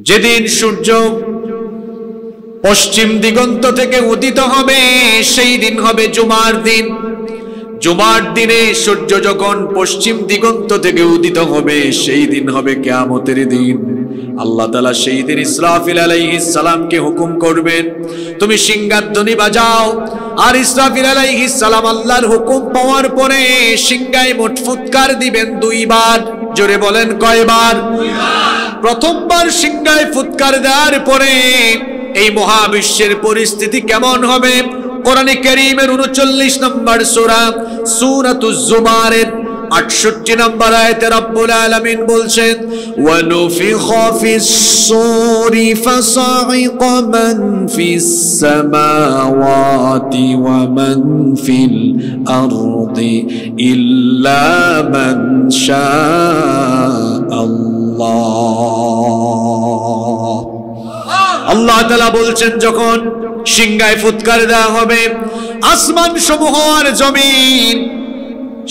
যেদিন সূর্য পশ্চিম দিগন্ত থেকে উদিত হবে সেই দিন হবে জুমার দিন। জুমার দিনে সূর্য যখন পশ্চিম দিগন্ত থেকে উদিত হবে সেই দিন হবে কিয়ামতের দিন। আল্লাহ তাআলা সেই দিন ইসরাফিল আলাইহিস সালামকে হুকুম করবেন, তুমি সিংহাধ্বনি বাজাও। আর ইসরাফিল আলাইহিস সালাম আল্লাহর হুকুম পাওয়ার পরে সিংহায় মোট ফুৎকার দিবেন দুইবার। জোরে বলেন কয়বার? প্রথমবার সিংহায় ফুৎকার দেওয়ার পরে এই মহাবিশ্বের পরিস্থিতি কেমন হবে? কোরআনে কারীমের 39 নম্বর সূরা সূরাতুজ জুমারের 68 নম্বর আয়াতে রব্বুল আলামিন বলছেন, ওয়া নুফিখা ফিস সূরি ফাসাইকা মান ফিস সামাওয়াতি ওয়া মান ফিল আরদি ইল্লা মান শাআল্লাহ। আল্লাহ তাআলা বলছেন, যখন সিংহায় ফুৎকার দেওয়া হবে আসমান সমূহ আর জমিন,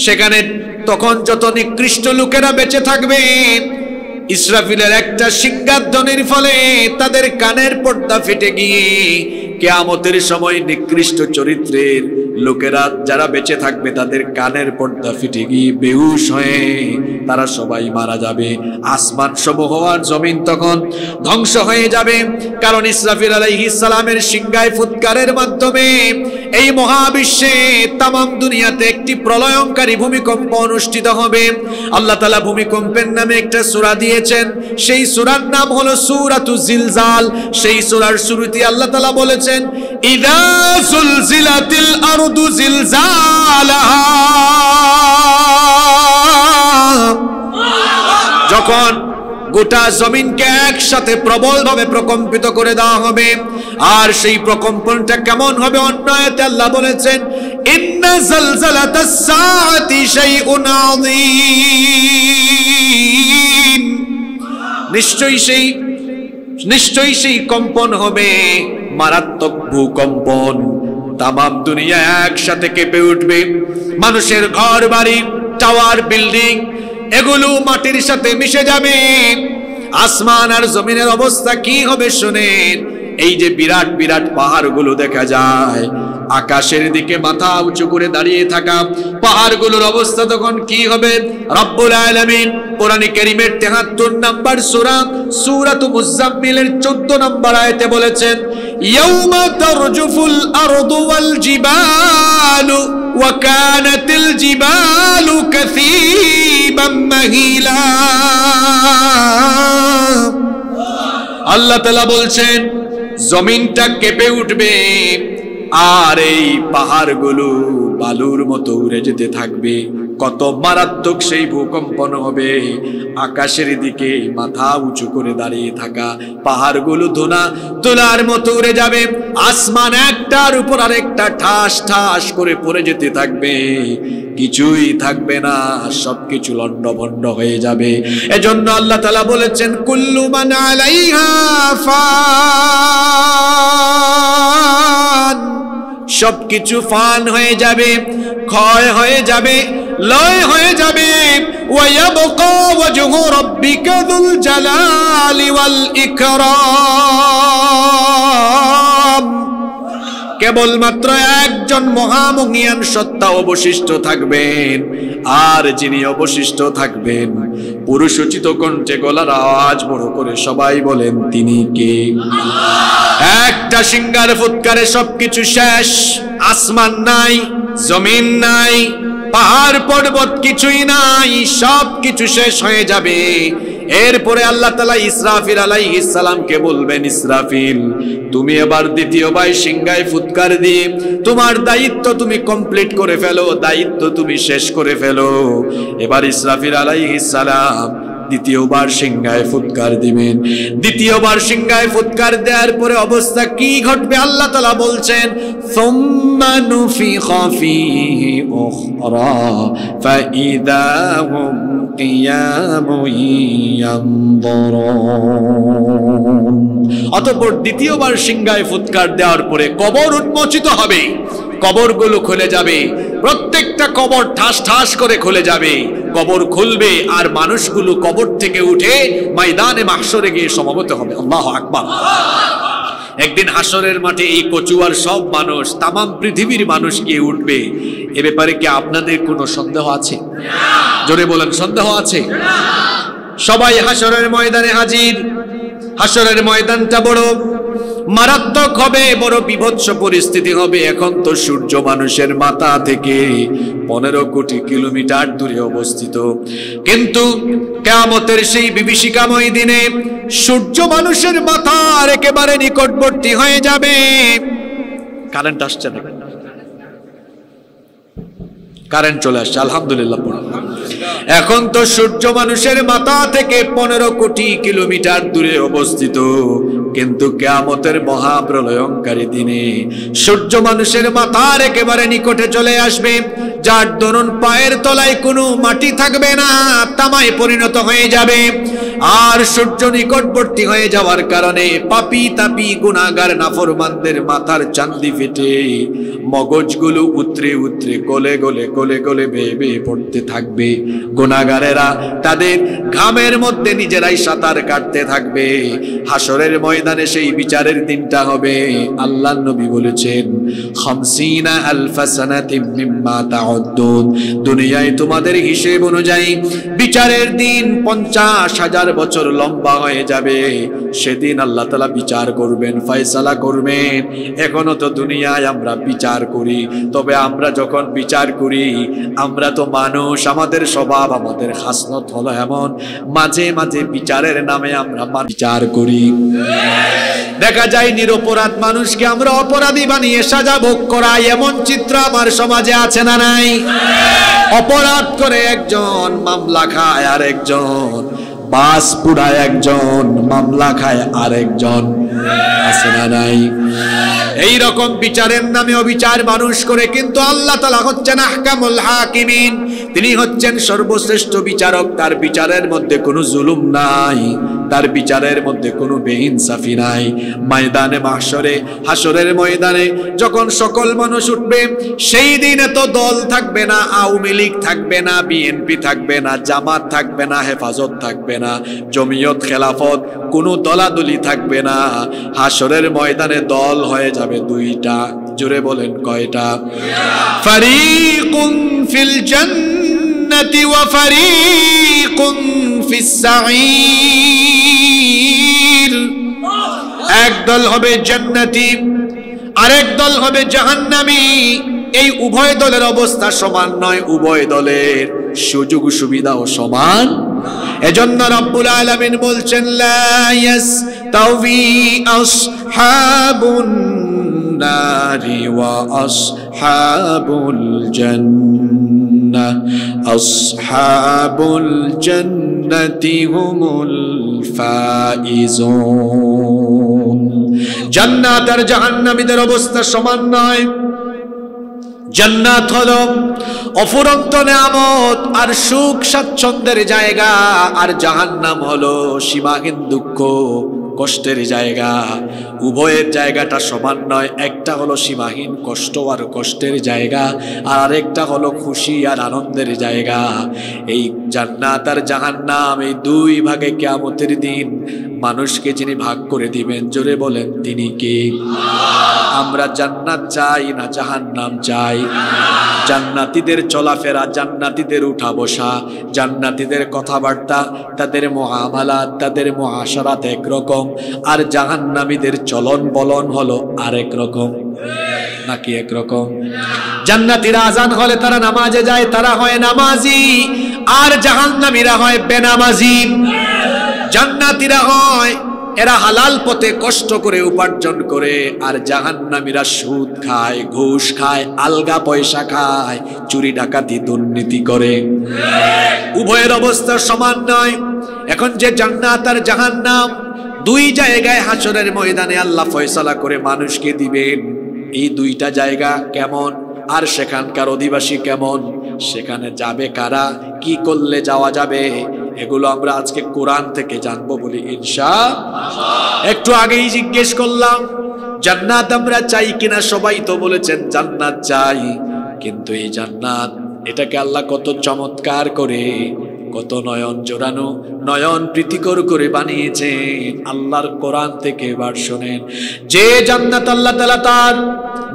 সেখানে তখন যত নিকৃষ্ট লোকেরা বেঁচে থাকবে ইসরাফিলের একটা সিংহাধ্বনির ফলে তাদের কানের পর্দা ফেটে গিয়ে কিয়ামতের সময় নিকৃষ্ট চরিত্রের লোকেরা যারা বেঁচে থাকবে তাদের কানের পর্দা ফেটে গিয়ে বেহুশ হয়ে তারা সবাই মারা যাবে। আসমান সমূহ আর জমিন তখন ধ্বংস হয়ে যাবে, কারণ ইসরাফিল আলাইহিস সালামের সিংহায় ফুৎকারের মাধ্যমে এই মহাবিশ্বে তামাম দুনিয়াতে একটি প্রলয়ঙ্কারী ভূমিকম্প অনুষ্ঠিত হবে। আল্লাহ তাআলা ভূমিকম্পের নামে একটা সূরা দিয়েছেন, সেই সূরার নাম হলো সূরাতুজ জিলজাল। সেই সূরার শুরুতে আল্লাহ তাআলা বলেছেন, ইযা যুলজিলাতিল আরদু জিলজালাহা, যখন গোটা জমিনকে একসাথে প্রবলভাবে প্রকম্পিত করে দেওয়া হবে। আর সেই প্রকম্পনটা কেমন হবে? অন্য আয়াতে আল্লাহ বলেছেন, ইন্না যালজালাতাস সাআতি শাইউন আযীম, নিশ্চয়ই সেই কম্পন হবে মারাত্মক ভূকম্পন। তামাম দুনিয়া একসাথে কেঁপে উঠবে, মানুষের ঘর বাড়ি টাওয়ার বিল্ডিং এগুলো মাটির সাথে মিশে যাবে। আসমান আর জমিনের অবস্থা কি হবে শুনেন। এই যে বিরাট বিরাট পাহাড়গুলো দেখা যায়, আকাশের দিকে মাথা উঁচু করে দাঁড়িয়ে থাকা পাহাড়গুলোর অবস্থা তখন কি হবে? রব্বুল আলামিন কোরআনে কারীমের 73 নম্বর সূরা সূরাতুল মুজাম্মিলের 14 নম্বর আয়াতে বলেছেন, ইয়াউমা তারজুফুল আরদু ওয়াল জিবালু ওয়া কানাতিল জিবালু কাসীবাম মাহিলা। আল্লাহ তাআলা বলছেন, জমিনটা কেঁপে উঠবে আর এই পাহাড়গুলো বালুর মতো উড়ে যেতে থাকবে। কত মারাত্মক সেই ভূকম্পন হবে। আকাশের দিকে মাথা উঁচু করে দাঁড়িয়ে থাকা পাহাড়গুলো তোলার মতো উড়ে যাবে। আসমান একটার উপর আরেকটা ঠাস ঠাস করে পড়ে যেতে থাকবে, কিছুই থাকবে না, সবকিছু লন্ডভন্ড হয়ে যাবে। এজন্য আল্লাহ তাআলা বলেছেন, কুল্লু মান আলাইহা ফান, সবকিছু ফান হয়ে যাবে, ক্ষয় হয়ে যাবে, লয় হয়ে যাবে। ওয়ায়াবকা ওয়াজহু রাব্বিকা যুল জালালি ওয়াল ইকরাম, কেবলমাত্র একজন মহামহিয়ান সত্তা অবশিষ্ট থাকবেন। আর যিনি অবশিষ্ট থাকবেন, পুরুষোচিত কণ্ঠে গলার আওয়াজ বড় করে সবাই বলেন, তিনি কে? একটা সিংহার ফুৎকারে সবকিছু শেষ। আসমান নাই, জমিন নাই, পাহাড় পর্বত কিছুই নাই, সবকিছু শেষ হয়ে যাবে। এরপরে আল্লাহ তাআলা ইসরাফিল আলাইহিস সালামকে বলবেন, ইসরাফিল তুমি এবার দ্বিতীয়বার সিংহায় ফুৎকার দিয়ে তোমার দায়িত্ব তুমি কমপ্লিট করে ফেলো, দায়িত্ব তুমি শেষ করে ফেলো। এবার ইসরাফিল আলাইহিস সালাম দ্বিতীয়বার সিংহায় ফুৎকার দিবেন। দ্বিতীয়বার সিংহায় ফুৎকার দেওয়ার পরে অবস্থা কি ঘটবে আল্লাহ তাআলা বলছেন, সুম্মা নুফিখা ফীহি উখরা ফাইযা হুম কিয়ামুন ইয়ানযুরুন। অতঃপর দ্বিতীয়বার সিংহায় ফুৎকার দেওয়ার পরে কবর উন্মোচিত হবে, কবরগুলো খুলে যাবে, প্রত্যেকটা কবর ঠাস ঠাস করে খুলে যাবে, কবর খুলবে আর মানুষগুলো কবর থেকে উঠে ময়দানে মাহশরে গিয়ে সমবেত হবে। আল্লাহু আকবার। একদিন হাসরের মাঠে এই কচুয়ার সব মানুষ, তামাম পৃথিবীর মানুষ গিয়ে উঠবে। এ ব্যাপারে কি আপনাদের কোনো সন্দেহ আছে? জোরে বলেন, সন্দেহ আছে? সবাই হাসরের ময়দানে হাজির। হাসরের ময়দানটা বড় মারাত্মক হবে, বড় বিভৎস পরিস্থিতি হবে। এখন তো সূর্য মানুষের মাথা থেকে 15 কোটি কিলোমিটার দূরে অবস্থিত, কিন্তু কিয়ামতের সেই বিভীষিকাময় দিনে সূর্য মানুষের মাথার একেবারে নিকটবর্তী হয়ে যাবে। কারেন্ট আসছে না? কারেন্ট চলে আসছে, আলহামদুলিল্লাহ। এখন তো সূর্য মানুষের মাথা থেকে 15 কোটি কিলোমিটার দূরে অবস্থিত, কিন্তু কিয়ামতের মহাপ্রলয়ঙ্কারী দিনে সূর্য মানুষের মাথার একেবারে নিকটে চলে আসবে, যার দরুন পায়ের তলায় কোনো মাটি থাকবে না, তামায় পরিণত হয়ে যাবে। আর সূর্য নিকটবর্তী হয়ে যাওয়ার কারণে পাপী তাপী গুনাহগার নাফরমানদের মাথার চান্দি ফেটে মগজগুলো উতরে উতরে গলে গলে গলে গলে বেয়ে বেয়ে পড়তে থাকবে। গুনাহগারেরা তাদের ঘামের মধ্যে নিজেরাই সাঁতার কাটতে থাকবে। হাসরের ময়দানে সেই বিচারের দিনটা হবে। আল্লাহর নবী বলেছেন, 50 আলফ সানাতিম মিম্মা তাউদ্দুন, দুনিয়ায় তোমাদের হিসেব অনুযায়ী বিচারের দিন 50,000 বছর লম্বা হয়ে যাবে। সেদিন আল্লাহ তাআলা বিচার করবেন, ফয়সালা করবেন। এখনো তো দুনিয়ায় আমরা বিচার করি, তবে আমরা যখন বিচার করি, আমরা তো মানুষ, আমাদের স্বভাব, আমাদের খাসলত হলো এমন, মাঝে মাঝে বিচারের নামে আমরা বিচার করি। দেখা যায় নিরপরাধ মানুষকে আমরা অপরাধী বানিয়ে সাজা ভোগ করাই, এমন চিত্র আমার সমাজে আছে না নাই? অপরাধ করে একজন মামলা খায়, আর একজন বাস পুড়ায়, একজন মামলা খায়, আর একজন আছে না নাই? এই রকম বিচারের নামে অবিচার মানুষ করে, কিন্তু আল্লাহ তাআলা হচ্ছেন আহকামুল হাকিমিন, তিনি হচ্ছেন সর্বশ্রেষ্ঠ বিচারক। তার বিচারের মধ্যে কোনো জুলুম নাই, তার বিচারের মধ্যে কোনো বেইনসাফি নাই। ময়দানে মাহশরে, হাসরের ময়দানে যখন সকল মানুষ উঠবে, সেই দিনে তো দল থাকবে না, আওয়ামী লীগ থাকবে না, বিএনপি থাকবে না, জামাত থাকবে না, হেফাজত থাকবে না, জমিয়ত খেলাফত, কোনো দলাদলি থাকবে না। হাসরের ময়দানে দল হয়ে যাবে দুইটা। জোরে বলেন, কয়টা? ফারিকুন ফিল জান্নাতি ওয়া ফারিকুন ফিস সাঈর। একদল হবে জান্নাতি, আরেক দল হবে জাহান্নামী। এই উভয় দলের অবস্থা সমান নয়, উভয় দলের সুযোগ সুবিধাও সমান। এজন্য রব্বুল আলামিন বলছেন, লা ইয়াসতাওয়ি আসহাবুন নারি ওয়া আসহাবুল জান্নাহ, আসহাবুল জান্নাতি হুমুল ফাইজুন। জান্নাত আর জাহান্নামীদের অবস্থা সমান নয়। জান্নাত হলো অফুরন্ত নেয়ামত আর সুখ স্বাচ্ছন্দ্যের জায়গা, আর জাহান্নাম হলো সীমাহীন দুঃখ কষ্টের জায়গা। উভয়ের জায়গাটা সমান নয়। একটা হলো সীমাহীন কষ্ট আর কষ্টের জায়গা, আর আরেকটা হলো খুশি আর আনন্দের জায়গা। এই জান্নাত আর জাহান্নাম, এই দুই ভাগে কিয়ামতের দিন মানুষকে যিনি ভাগ করে দিবেন, জোরে বলেন, তিনি কে? আমরা জান্নাত চাই না জাহান্নাম চাই? জান্নাতীদের চলাফেরা, জান্নাতীদের উঠা বসা, জান্নাতীদের কথাবার্তা, তাদের মুআমালাত, তাদের মুআশারাত একরকম, আর জাহান্নামীদের চলন বলন হলো আরেক রকম। নাকি একরকম? জান্নাতীরা আজান হলে তারা নামাজে যায়, তারা হয় নামাজি, আর জাহান্নামীরা হয় বেনামাজি। জান্নাতীরা হয় এরা হালাল পথে কষ্ট করে উপার্জন করে, আর জাহান্নামীরা সুদ খায়, ঘুষ খায়, আলগা পয়সা খায়, চুরি ডাকাতি দুর্নীতি করে। উভয়ের অবস্থা সমান নয়। এখন যে জান্নাত আর জাহান্নাম, দুই জায়গায় হাসরের ময়দানে আল্লাহ ফয়সালা করে মানুষকে দিবেন। এই দুইটা জায়গা কেমন, আর সেখানকার অধিবাসী কেমন, সেখানে যাবে কারা, কি করলে যাওয়া যাবে, এগুলো আমরা আজকে কোরআন থেকে জানবো বলি ইনশাআল্লাহ। একটু আগেই জিজ্ঞেস করলাম জান্নাত আমরা চাই কিনা, সবাই তো বলেছেন জান্নাত চাই, কিন্তু এই জান্নাত এটাকে আল্লাহ কত চমৎকার করে, কত নয়ন জোড়ানো, নয়ন প্রীতিকর করে বানিয়েছেন আল্লাহর কোরআন থেকে। এবার শোনেন, যে জান্নাত আল্লাহ তাআলা তার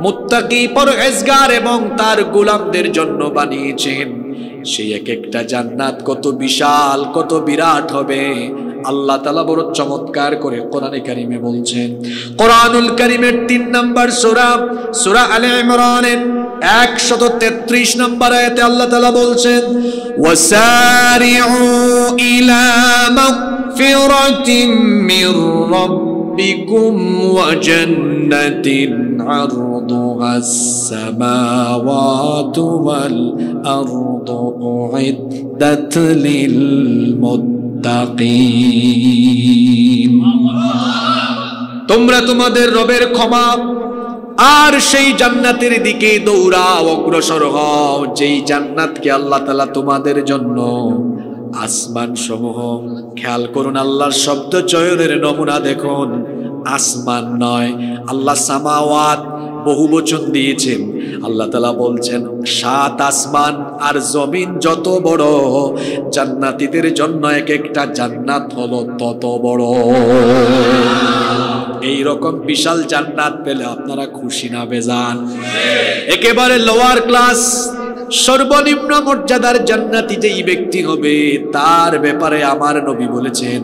মুত্তাকি পরহেজগার এবং তার গোলামদের জন্য বানিয়েছেন, সেই এক একটা জান্নাত কত বিশাল, কত বিরাট হবে আল্লাহ তাআলা বড় চমৎকার করে কোরআনে কারিমে বলছেন। কোরআনুল কারিমের 3 নম্বর সূরা, সূরা আলে ইমরানের 133 নম্বর আয়াতে আল্লাহ তাআলা বলছেন, ওয়াসারিউ ইলা মাগফিরাতিন মির রাব্বিকুম ওয়া জান্নাতিন আরদুহাস সামাওয়াতু ওয়াল আরদু উইদ্দাত লিল মুত্তাকিন। তোমরা তোমাদের রবের ক্ষমা আর সেই জান্নাতের দিকে দৌড়াও, অগ্রসর হও, যেই জান্নাতকে আল্লাহ তাআলা তোমাদের জন্য আসমান সমূহ, খেয়াল করুন আল্লাহর শব্দ চয়নের নমুনা দেখুন, আসমান নয়, আল্লাহ সামাওয়াত বহু বচন দিয়েছেন। আল্লাহ তাআলা বলছেন 7 আসমান আর জমিন যত বড়, জান্নাতীদের জন্য এক একটা জান্নাত হলো তত বড়। এই রকম বিশাল জান্নাত পেলে আপনারা খুশি না বেজান? একেবারে লোয়ার ক্লাস, সর্বনিম্ন মর্যাদার জান্নাতি যেই ব্যক্তি হবে তার ব্যাপারে আমার নবী বলেছেন,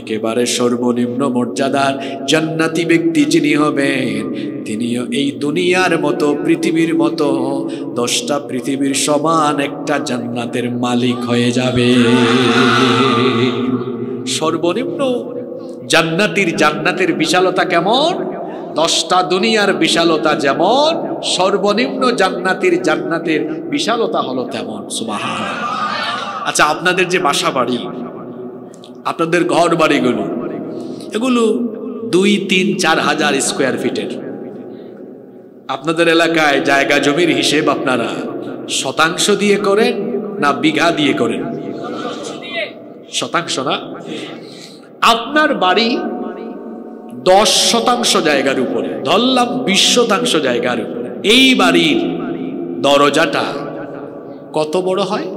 একেবারে সর্বনিম্ন মর্যাদার জান্নাতি ব্যক্তি যিনি হবেন তিনিও এই দুনিয়ার মতো, পৃথিবীর মতো 10টা পৃথিবীর সমান একটা জান্নাতের মালিক হয়ে যাবে। সর্বনিম্ন জান্নাতের বিশালতা কেমন? 10টা দুনিয়ার বিশালতা যেমন, সর্বনিম্ন জান্নাতের বিশালতা হলো তেমন। সুবহানাল্লাহ। আচ্ছা, আপনাদের যে বাসা বাড়ি, আপনাদের ঘর বাড়িগুলো, এগুলো 2-3-4 হাজার স্কোয়ার ফিটের। আপনাদের এলাকায় জায়গা জমির হিসেব আপনারা শতাংশ দিয়ে করেন না বিঘা দিয়ে করেন? শতাংশ না? আপনার বাড়ি 10% জায়গার উপরে, ধরলাম 20% জায়গার উপরে, এই বাড়ির দরজাটা কত বড় হয়?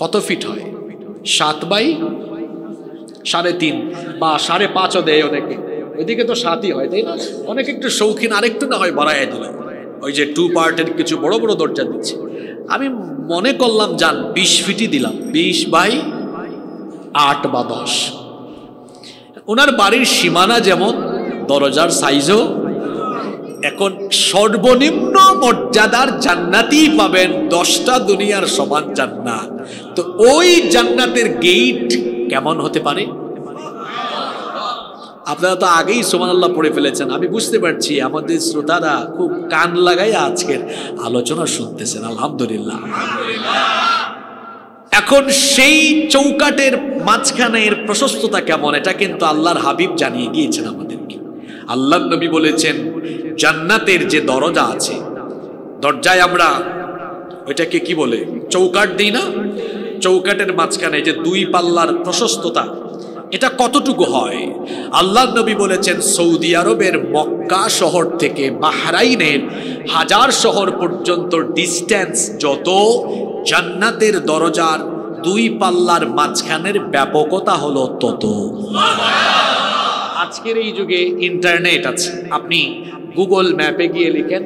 কত ফিট হয়? 7 বাই 3.5 বা 5.5 দেয় অনেকে, ওইদিকে তো 7ই হয়, তাই না? অনেকে একটু শৌখিন, আরেকটু না হয় বাড়াইয়া দিল, ওই যে 2 পার্টের কিছু বড় বড় দরজা দিচ্ছে। আমি মনে করলাম যান 20 ফিটই দিলাম, 20 বাই 8 বা 10। ওনার বাড়ির সীমানা যেমন, দরজার সাইজও। এখন সর্বনিম্ন মর্যাদার জান্নাতি পাবেন 10টা দুনিয়ার সমান জান্নাত, তো ওই জান্নাতের গেট কেমন হতে পারে? আপনারা তো আগেই সুবহানাল্লাহ পড়ে ফেলেছেন, আমি বুঝতে পারছি আমাদের শ্রোতারা খুব কান লাগাই আজকের আলোচনা শুনতেছেন, আলহামদুলিল্লাহ। এখন সেই চৌকাটের মাঝখানের প্রশস্ততা কেমন, এটা কিন্তু আল্লাহর হাবিব জানিয়ে গিয়েছেন আমাদেরকে। আল্লাহর নবী বলেছেন, জান্নাতের যে দরজা আছে, দরজায় আমরা ওইটাকে কি বলে, চৌকাট দিই না? চৌকাটের মাঝখানে যে 2 পাল্লার প্রশস্ততা, এটা কতটুকু হয়? আল্লাহর নবী বলেছেন, সৌদি আরবের মক্কা শহর থেকে বাহরাইনের হাজার শহর পর্যন্ত ডিস্টেন্স যত, জান্নাতের দরজার 2 পাল্লার মাঝখানের ব্যাপকতা হলো তত। আজকের এই যুগে ইন্টারনেট আছে, আপনি গুগল ম্যাপে গিয়ে লিখেন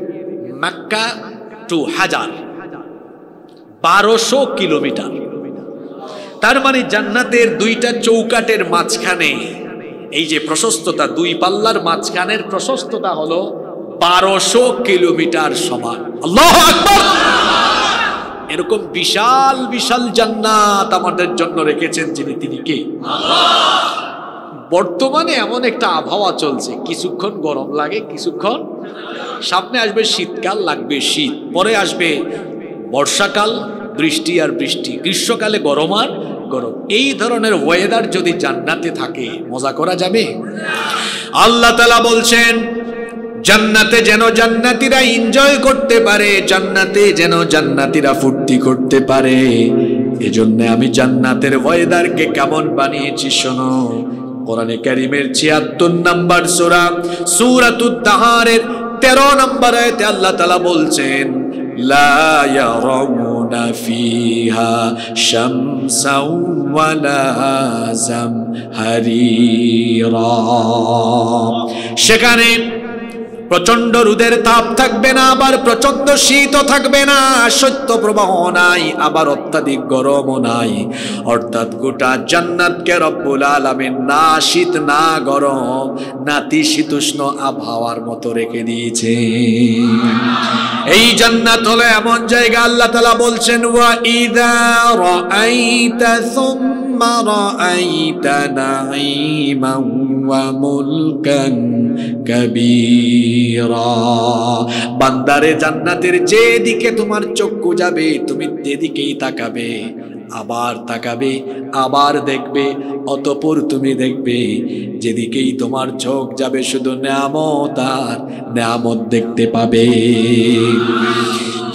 মক্কা টু হাজার, 1200 কিলোমিটার। তার মানে জান্নাতের 2টা চৌকাটের মাঝখানে এই যে প্রশস্ততা, 2 পাল্লার মাঝখানের প্রশস্ততা হলো 1200 কিলোমিটার সমান। আল্লাহু আকবার! এরকম বিশাল বিশাল জান্নাত আমাদের জন্য রেখেছেন যিনি, তিনি কে? আল্লাহ। বর্তমানে এমন একটা আবহাওয়া চলছে, কিছুক্ষণ গরম লাগে, কিছুক্ষণ সামনে আসবে শীতকাল, লাগবে শীত, পরে আসবে বর্ষাকাল, বৃষ্টি আর বৃষ্টি, গ্রীষ্মকালে গরম আর গরম। এই ধরনের ওয়েদার যদি জান্নাতে থাকে, মজা করা যাবে? আল্লাহ তাআলা বলছেন, জান্নাতে যেন জান্নাতীরা এনজয় করতে পারে, জান্নাতে যেন জান্নাতীরা ফুর্তি করতে পারে, এজন্য আমি জান্নাতের ওয়েদারকে কেমন বানিয়েছি শোনো। কোরআনে কারীমের ৭৬ নম্বর সূরা সূরাতুদ দাহারের ১৩ নম্বর আয়াতে আল্লাহ তাআলা বলছেন, লা ইয়ারাউনা ফিহা শামসাও ওয়ালা জামহারিরা। সেখানে প্রচন্ড রোদের তাপ থাকবে না, আবার প্রচন্ড শীতও থাকবে না, শৈত্য প্রবাহ নাই, আবার অত্যাধিক গরমও নাই। অর্থাৎ গোটা জান্নাতকে রব্বুল আলামিন না শীত না গরম নাতিশীতোষ্ণ আবহাওয়ার মতো রেখে দিয়েছে। এই জান্নাত হলো এমন জায়গা, আল্লাহ তাআলা বলছেন, ওয়া ইযা রাআইতা সুম্মা রাআইতা নাঈমান ওয়া মুলকান কাবীরা। বান্দারে জান্নাতের যেদিকে তোমার চক্ষু যাবে তুমি সেদিকেই তাকাবে, আবার তাকাবে, আবার দেখবে, অতঃপর তুমি দেখবে যেদিকেই তোমার চোখ যাবে শুধু নেয়ামত আর নেয়ামত দেখতে পাবে।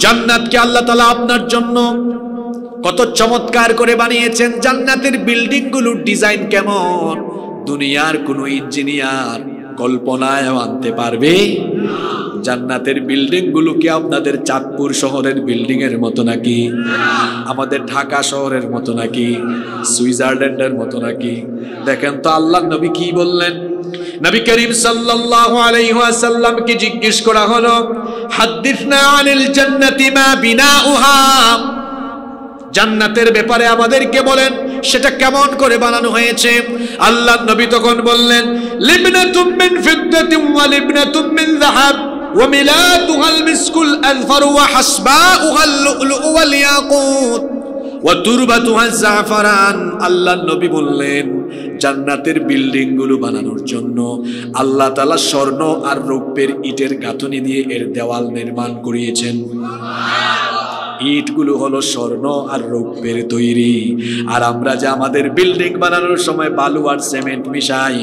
জান্নাতকে আল্লাহ তাআলা আপনার জন্য কত চমৎকার করে বানিয়েছেন। জান্নাতের বিল্ডিং গুলোর ডিজাইন কেমন দুনিয়ার কোন ইঞ্জিনিয়ার কল্পনায় আনতে পারবে? জান্নাতের বিল্ডিং গুলো কি আপনাদের চাঁদপুর শহরের বিল্ডিং এর মতো নাকি, আমাদের ঢাকা শহরের মতো নাকি, সুইজারল্যান্ডের মতো নাকি? দেখেন তো আল্লাহর নবী কি বললেন। নবী করিম সাল্লাল্লাহু আলাইহি ওয়াসাল্লাম কে জিজ্ঞেস করা হলো, হাদিসনা আনিল জান্নাতি মা বিনাউহা, জান্নাতের ব্যাপারে আমাদেরকে বলেন সেটা কেমন করে বানানো হয়েছে। আল্লাহর নবী তখন বললেন, লিবনাতুম মিন ফিদ্দাতিন ওয়া লিবনাতুম মিন যাহাব ওয়া মিলাতুহাল মিসকুল আযফার ওয়া হাসবাউহাল লু'লু'ু ওয়াল ইয়াকুত ওয়া তুরবাতুহাজ জাফরান। আল্লাহর নবী বললেন, জান্নাতের বিল্ডিং গুলো বানানোর জন্য আল্লাহ তাআলা স্বর্ণ আর রৌপ্যের ইটের গাঁথনি দিয়ে এর দেওয়াল নির্মাণ করিয়েছেন। ইটগুলো হলো স্বর্ণ আর রৌপ্যের তৈরি, আর আমরা যে আমাদের বিল্ডিং বানানোর সময় বালু আর সিমেন্ট মিশাই,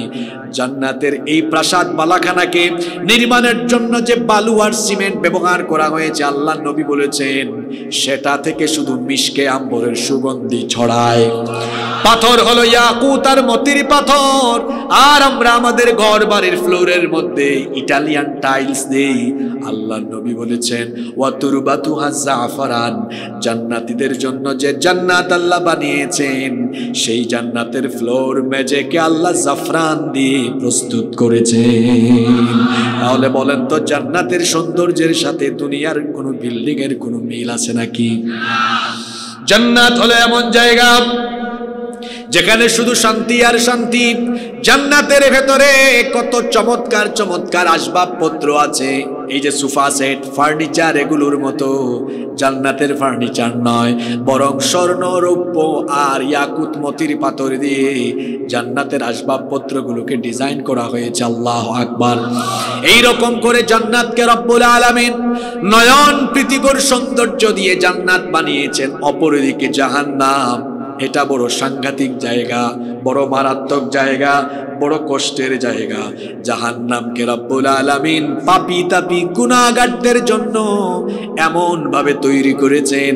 জান্নাতের এই প্রাসাদ বালাখানাকে নির্মাণের জন্য যে বালু আর সিমেন্ট ব্যবহার করা হয়েছে, আল্লাহ নবী বলেছেন সেটা থেকে শুধু মিশকে আম্বরের সুগন্ধি ছড়ায়। পাথর হলো ইয়াকুত আর মতির পাথর, আর আমরা আমাদের ঘর বাড়ির ফ্লোরের মধ্যে ইটালিয়ান টাইলস দেই। আল্লাহ নবী বলেছেন, ওয়া তুরবাতুহাজ জাফরান, জান্নাতীদের জন্য যে জান্নাত আল্লাহ বানিয়েছেন সেই জান্নাতের ফ্লোর মেঝেকে আল্লাহ জাফরান দিয়ে প্রস্তুত করেছেন। তাহলে বলেন তো জান্নাতের সৌন্দর্যের সাথে দুনিয়ার কোন বিল্ডিং এর কোন মিল আছে নাকি? জান্নাত হলো এমন জায়গা যেখানে শুধু শান্তি আর শান্তি। জান্নাতের ভেতরে কত চমৎকার চমৎকার আসবাবপত্র আছে। এই যে সোফা সেট, ফার্নিচার, এগুলোর মতো জান্নাতের ফার্নিচার নয়, বরং স্বর্ণ রৌপ্য আর ইয়াকুত মতির পাথর দিয়ে জান্নাতের আসবাবপত্রগুলোকে ডিজাইন করা হয়েছে। আল্লাহু আকবার। এই রকম করে জান্নাতকে রব্বুল আলামিন নয়ন প্রীতিকর সৌন্দর্য দিয়ে জান্নাত বানিয়েছেন। অপরদিকে জাহান্নাম, এটা বড় সাংঘাতিক জায়গা, বড় মারাত্মক জায়গা, বড় কষ্টের জায়গা। জাহান্নামকে রব্বুল আলামিন পাপী তাপী গুনাহগারদের জন্য এমন ভাবে তৈরি করেছেন,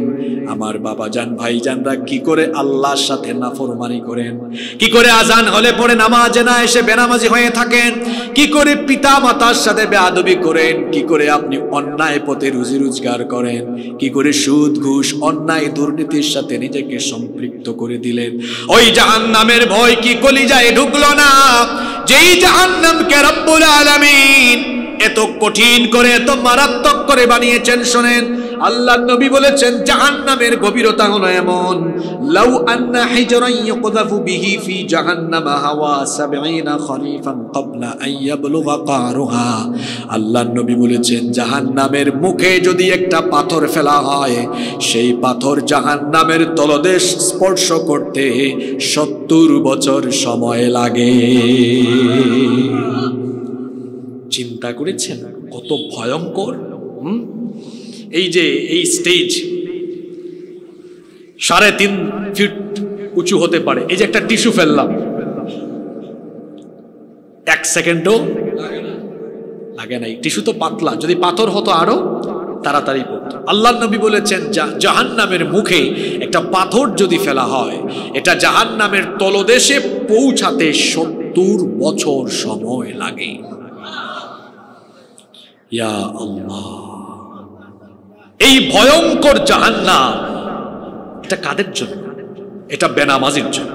আমার বাবাজান ভাইজানরা কি করে আল্লাহর সাথে নাফরমানি করেন, কি করে আজান হলে পরে নামাজে না এসে বেনামাজি হয়ে থাকেন, কি করে পিতা মাতার সাথে বেয়াদবি করেন, কি করে আপনি অন্যায় পথে রুজি রোজগার করেন, কি করে সুদ ঘুষ অন্যায় দুর্নীতির সাথে নিজেকে সম্পৃক্ত করে দিলেন। ওই জাহান্নামের ভয় কি কলিজায় ঢুকলো না? যেই জাহান্নামকে রব্বুল আলামিন এত কঠিন করে এত মারাত্মক করে বানিয়েছেন, শোনেন আল্লাহর নবী বলেছেন জাহান্নামের গভীরতা হলো এমন, লাউ আন্না হিজরান ইয়াকযাফু বিহি ফি জাহান্নামা হাওয়া ৭০ খরিফান ক্বাবলা আন ইয়াবলুগা কারুহা। আল্লাহর নবী বলেছেন জাহান্নামের মুখে যদি একটা পাথর ফেলা হয়, সেই পাথর জাহান্নামের তলদেশ স্পর্শ করতে ৭০ বছর সময় লাগে। চিন্তা করেছেন কত ভয়ঙ্কর? এই যে এই স্টেজ ৩.৫ ফিট উঁচু হতে পারে, এই যে একটা টিস্যু ফেললাম ১ সেকেন্ডও লাগে নাই। টিস্যু তো পাতলা, যদি পাথর হতো আরো তাড়াতাড়ি পড়তো। আল্লাহর নবী বলেছেন জাহান্নামের মুখে একটা একটা পাথর যদি ফেলা হয়, এটা জাহান্নামের তলদেশে পৌঁছাতে 70 বছর সময় লাগে। ইয়া আল্লাহ, এই ভয়ঙ্কর জাহান্নাম এটা কাদের জন্য? এটা বেনামাজির জন্য,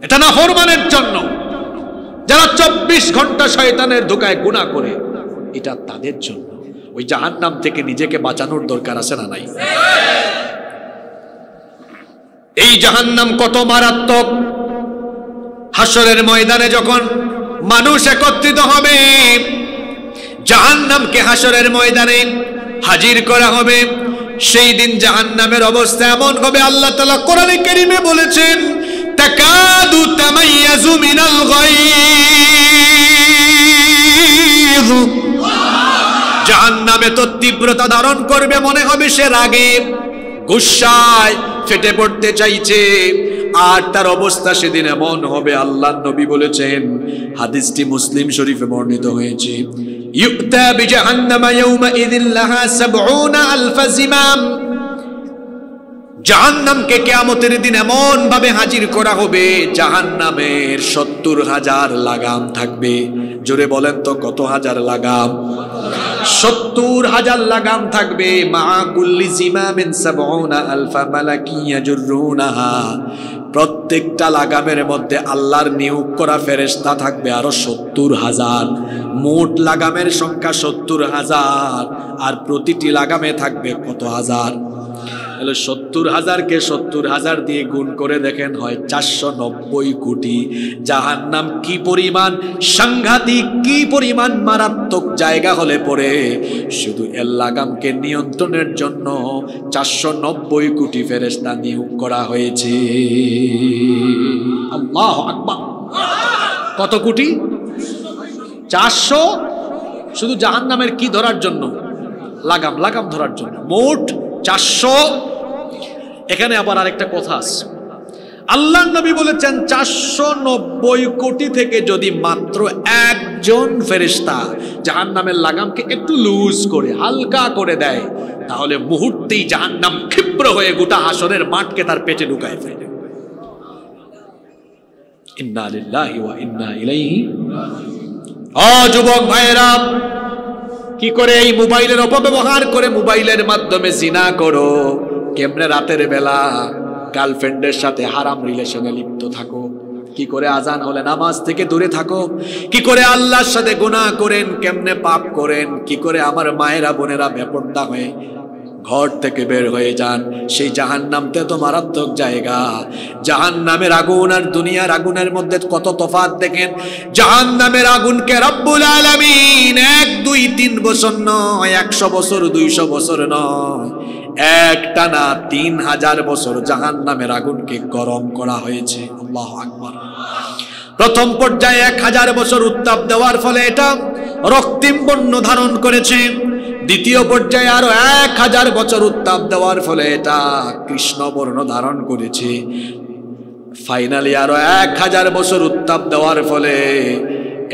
এটা নাফরমানের জন্য, যারা 24 ঘন্টা শয়তানের ধোঁকায় গুনাহ করে, এটা তাদের জন্য। ওই জাহান্নাম থেকে নিজেকে বাঁচানোর দরকার আছে না নাই? এই জাহান্নাম কত মারাত্মক! হাসরের ময়দানে যখন মানুষ একত্রিত হবে, জাহান্নামকে হাসরের ময়দানে হাজির করা হবে, সেই দিন জাহান্নামের অবস্থা এমন হবে, আল্লাহ তাআলা কোরআনে কারীমে বলেছেন, তাকাদু তামাইয়াজু মিনাল গায়য। জাহান্নামে তো তীব্রতা ধারণ করবে, মনে হবে সে রাগে গুসায় ফেটে পড়তে চাইছে। আর তার অবস্থা সেদিন এমন হবে, আল্লাহর নবী বলেছেন, হাদিসটি মুসলিম শরীফে বর্ণিত হয়েছে, ইউতা বিজাহান্নাম ইয়াউমাইযিন লাহা ৭০,০০০ জিমাম। জাহান্নামকে কিয়ামতের দিন এমন ভাবে হাজির করা হবে, জাহান্নামের ৭০,০০০ লাগাম থাকবে। জোরে বলেন তো, কত হাজার লাগাম? ৭০,০০০ লাগাম থাকবে। মা কুল্লি জিমামিন ৭০,০০০ মালাকি ইয়াজুরুনাহা। প্রত্যেকটা লাগামের মধ্যে আল্লাহর নিয়োগ করা ফেরেশতা থাকবে আরো ৭০,০০০। মোট লাগামের সংখ্যা ৭০,০০০, আর প্রতিটি লাগামে থাকবে কত হাজার? ৭০,০০০কে ৭০,০০০ দিয়ে গুণ করে দেখেন, হয় ৪৯০ কোটি। জাহান্নাম কি পরিমাণ সাংঘাতিক, কি পরিমাণ মারাত্মক জায়গা হলে পরে শুধু এর লাগামকে নিয়ন্ত্রণের জন্য ৪৯০ কোটি ফেরেশতা নিয়োগ করা হয়েছে। আল্লাহু আকবার! কত কোটি? ৪০০। শুধু জাহান্নামের কি ধরার জন্য? লাগাম, লাগাম ধরার জন্য। মোট ৪০০। এখানে আবার আরেকটা কথা আছে, আল্লাহর নবী বলেছেন ৪৯০ কোটি থেকে যদি মাত্র একজন ফেরেশতা জাহান্নামের লাগামকে একটু লুজ করে, হালকা করে দেয়, তাহলে মুহূর্তেই জাহান্নাম ক্ষিপ্র হয়ে গোটা হাসরের মাঠকে তার পেটে ঢুকায় ফেলে। ইন্না লিল্লাহি ওয়া ইন্না ইলাইহি। ও যুবক ভাইয়েরা, কি করে এই মোবাইলের অপব্যবহার করে মোবাইলের মাধ্যমে জিনা করো, কেমনে রাতের বেলা গার্লফ্রেন্ডের সাথে হারাম রিলেশনে লিপ্ত থাকো, কি করে আজান হলে নামাজ থেকে দূরে থাকো, কি করে আল্লাহর সাথে গুনাহ করেন, কেমনে পাপ করেন, কি করে আমার মায়েরা বোনেরা বেপরদা হয়ে ঘর থেকে বের হয়ে যান। সেই জাহান্নামতে তো মারাত্মক জায়গা। জাহান্নামের আগুন আর দুনিয়ার আগুনের মধ্যে কত তফাৎ দেখেন। জাহান্নামের আগুনকে রব্বুল আলামিন ১, ২, ৩ বছর নয়, ১০০ বছর, ২০০ বছর নয়, একটানা ৩০০০ বছর জাহান্নামের আগুনকে গরম করা হয়েছে। আল্লাহু আকবার! প্রথম পর্যায়ে ১০০০ বছর উত্তাপ দেওয়ার ফলে এটা রক্তিম বর্ণ ধারণ করেছে। দ্বিতীয় পর্যায়ে আরো ১০০০ বছর উত্তাপ দেওয়ার ফলে এটা কৃষ্ণ বর্ণ ধারণ করেছে। ফাইনালি আরো ১০০০ বছর উত্তাপ দেওয়ার ফলে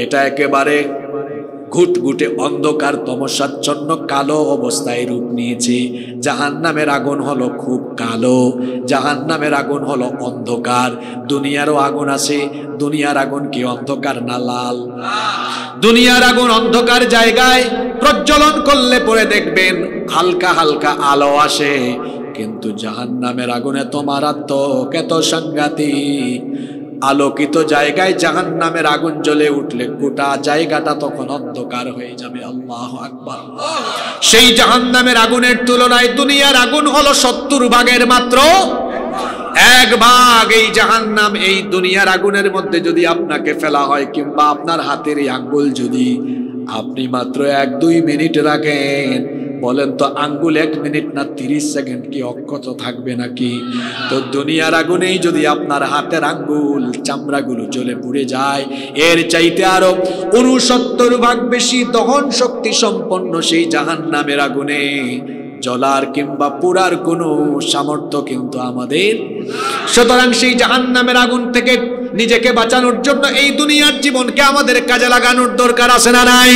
এটা একেবারে ঘুটঘুটে অন্ধকার তমসাচ্ছন্ন কালো অবস্থায় রূপ নিয়েছে। জাহান্নামের আগুন হলো খুব কালো, জাহান্নামের আগুন হলো অন্ধকার। দুনিয়ারও আগুন আছে, দুনিয়ার আগুন কি অন্ধকার না লাল? দুনিয়ার আগুন অন্ধকার জায়গায় প্রজ্বলন করলে পরে দেখবেন হালকা হালকা আলো আসে, কিন্তু জাহান্নামের আগুন এত মারাত্মক, এত সাংঘাতিক। আলোকিত জায়গায় জাহান্নামের আগুন জ্বলে উঠলে গোটা জায়গাটা তখন অন্ধকার হয়ে যাবে। আল্লাহু আকবার! সেই জাহান্নামের আগুনের তুলনায় দুনিয়ার আগুন হলো ৭০ ভাগের মাত্র ১ ভাগ। এই জাহান্নাম, এই দুনিয়ার আগুনের মধ্যে যদি আপনাকে ফেলা হয়, কিংবা আপনার হাতের এই আঙ্গুল যদি আপনি মাত্র ১-২ মিনিট রাখেন, বলেন তো আঙ্গুল ১ মিনিট না ৩০ সেকেন্ড কি অক্ষত থাকবে নাকি? তো দুনিয়ার আগুনেই যদি আপনার হাতের আঙ্গুল চামড়াগুলো জ্বলে পুড়ে যায়, এর চাইতে আরো ৬৯ ভাগ বেশি দহন শক্তি সম্পন্ন সেই জাহান্নামের আগুনে জ্বলার কিংবা পুরার কোনো সামর্থ্য কিন্তু আমাদের। সুতরাং সেই জাহান্নামের আগুন থেকে নিজেকে বাঁচানোর জন্য এই দুনিয়ার জীবনকে আমাদের কাজে লাগানোর দরকার আছে না নাই?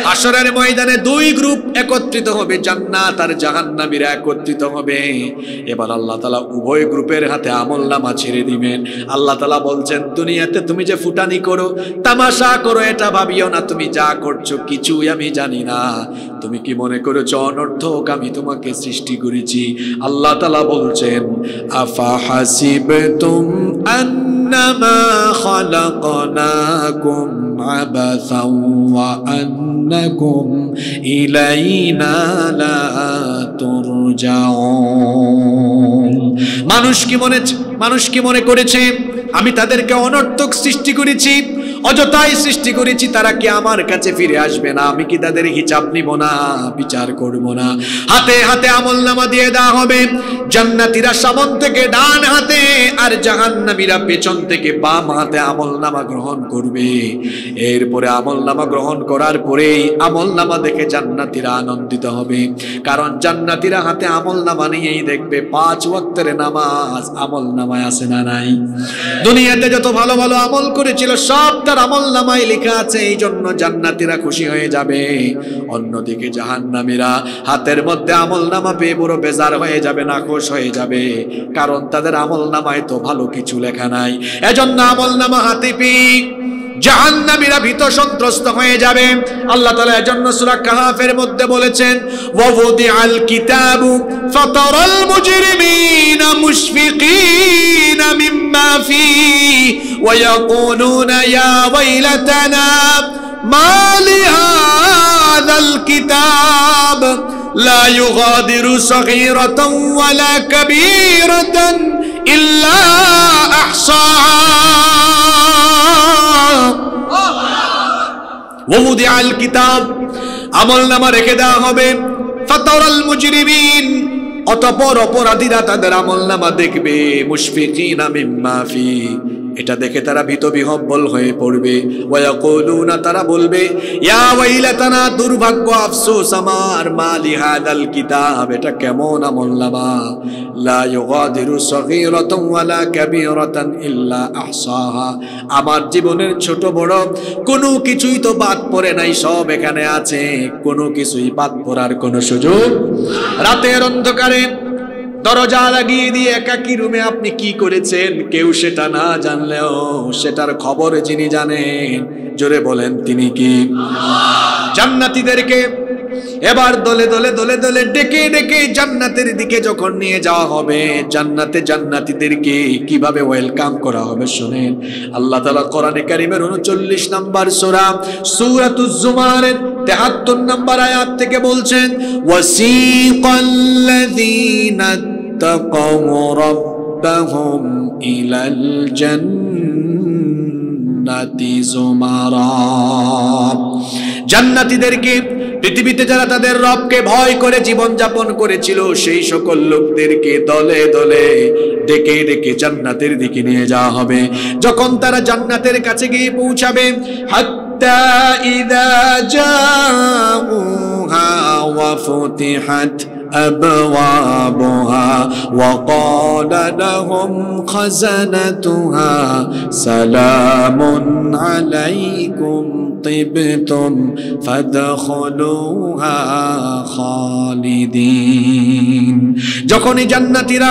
হাশরের ময়দানে দুই গ্রুপ একত্রিত হবে, জান্নাত আর জাহান্নামীরা একত্রিত হবে। এবার আল্লাহ তাআলা উভয় গ্রুপের হাতে আমলনামা ছেড়ে দিবেন। আল্লাহ তাআলা বলছেন, দুনিয়াতে তুমি যে ফুটানি করো, তামাশা করো, এটা ভাবিও না তুমি যা করছো কিছুই আমি জানি না। তুমি কি মনে করেছো অনর্থক আমি তোমাকে সৃষ্টি করেছি? আল্লাহ তাআলা বলছেন, আফা হাসিবতুম আন্নামা খালাকনাকুম আবাসাও ওয়া আন্নাকুম ইলাইনা লা তুরজাউন। মানুষ কি মনে করেছে আমি তাদেরকে অনর্থক সৃষ্টি করেছি, অযথাই সৃষ্টি করেছি, তারা কি আমার কাছে ফিরে আসবে না? আমি কি তাদের হিসাব নিব না, বিচার করব না? হাতে হাতে আমলনামা দিয়ে দেওয়া হবে। জান্নাতীরা সামন থেকে ডান হাতে আর জাহান্নামীরা পেছন থেকে বাম হাতে আমলনামা গ্রহণ করবে। এরপরে আমলনামা গ্রহণ করার পরেই আমলনামা দেখে জান্নাতীরা আনন্দিত হবে, কারণ জান্নাতীরা হাতে আমলনামা নিয়েই দেখবে 5 ওয়াক্তের নামাজ আমলনামায় আছে না নাই। দুনিয়াতে যত ভালো ভালো আমল করেছিল সব তার আমলনামায় লেখা আছে, এই জন্য জান্নাতীরা খুশি হয়ে যাবে। অন্যদিকে জাহান্নামীরা হাতের মধ্যে আমলনামা পেয়ে বড় বেজার হয়ে যাবে, নাখোশ হয়ে যাবে, কারণ তাদের আমলনামায় তো ভালো কিছু লেখা নাই। এজন্য আমলনামা হাতে পেয়ে জাহান্নামীরা ভীত সন্ত্রস্ত হয়ে যাবে। আল্লাহ তাআলা এজন্য সূরা কাহফের মধ্যে বলেছেন, ওয়াউদিআল কিতাবু ফাতারাল মুজরিমিনা মুশফিকিনা মিম্মা ফীহি ওয়া ইয়াকুলুনা ইয়া ওয়াইলাতানা মা লিহাযাল কিতাব লা ইউগাদিরু সগীরাতান ওয়ালা কাবীরাতান ইল্লা আহসাহা। ওয়াউদিআল কিতাব, আমলনামা রেখে দেওয়া হবে। ফাতারাল মুজরিমিন, অতঃপর অপরাধীরা তাদের আমলনামা দেখবে। মুশফিকিনা মিম্মা ফি, এটা দেখে তারা ভীত বিহ্বল হয়ে পড়বে। ওয়া ইয়াকুলুনা, তারা বলবে, ইয়া ওয়াইলাতানা, দুর্ভাগ্য, আফসোস আমার, মা লিহাদাল কিতাব, এটা কেমন আমলনামা, লা ইউগাদিরু সগীরাতান ওয়ালা কাবীরাতান ইল্লা আহসাহা, আমার জীবনের ছোট বড় কোনো কিছুই তো বাদ পড়ে নাই, সব এখানে আছে, কোনো কিছুই বাদ পড়ার কোনো সুযোগ। রাতের অন্ধকারে দরজা লাগিয়ে দিয়ে একাকী রুমে আপনি কি করেছেন কেউ সেটা না জানলেও সেটার খবর যিনি জানেন, জোরে বলেন তিনি কি? জান্নাতীদেরকে এবার দলে দলে দলে দলে ডেকে ডেকে জান্নাতের দিকে যখন নিয়ে যাওয়া হবে, জান্নাতীদেরকে কিভাবে ওয়েলকাম করা হবে শুনেন। আল্লাহ তাআলা কোরআনে কারীমের 39 নম্বর সূরা সূরাতুজ জুমারের 73 নম্বর আয়াত থেকে বলছেন, ওয়াসিকাল্লাযীনা তাকাউ রাব্বাহুম ইলাল জান্নাতি যুমারা। জান্নাতীদেরকে, পৃথিবীতে যারা তাদের রবকে ভয় করে জীবন যাপন করেছিল সেই সকল লোকদেরকে দলে দলে ডেকে ডেকে জান্নাতের দিকে নিয়ে যাওয়া হবে। যখন তারা জান্নাতের কাছে গিয়ে পৌঁছাবে, হাত্তা ইযা জাউহা ওয়া ফুতিহাত أبوابها وقال لهم خزنتها سلام عليكم طبتم فادخلوها خالدين। যখনই জান্নাতীরা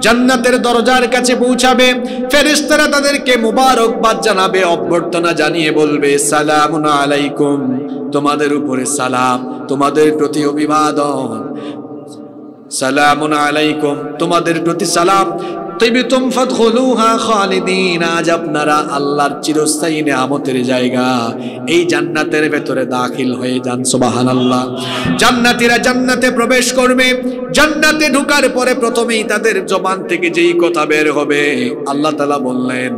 জান্নাতের দরজার কাছে পৌঁছাবে, ফেরেশতারা তাদেরকে মুবারকবাদ জানাবে, অভ্যর্থনা জানিয়ে বলবে, সালামুন আলাইকুম, তোমাদের উপরে সালাম, তোমাদের প্রতি অভিবাদন, সালামুন আলাইকুম, তোমাদের প্রতি সালাম, তিবতুম ফাদখুলুহা খালিদিন, আজ আপনারা আল্লাহর চিরস্থায়ী নিয়ামতের জায়গা এই জান্নাতের ভেতরে দাখিল হয়ে যান। সুবহানাল্লাহ। জান্নাতীরা জান্নাতে প্রবেশ করবে। জান্নাতে ঢোকার পরে প্রথমেই তাদের জবান থেকে যেই কথা বের হবে, আল্লাহ তাআলা বললেন,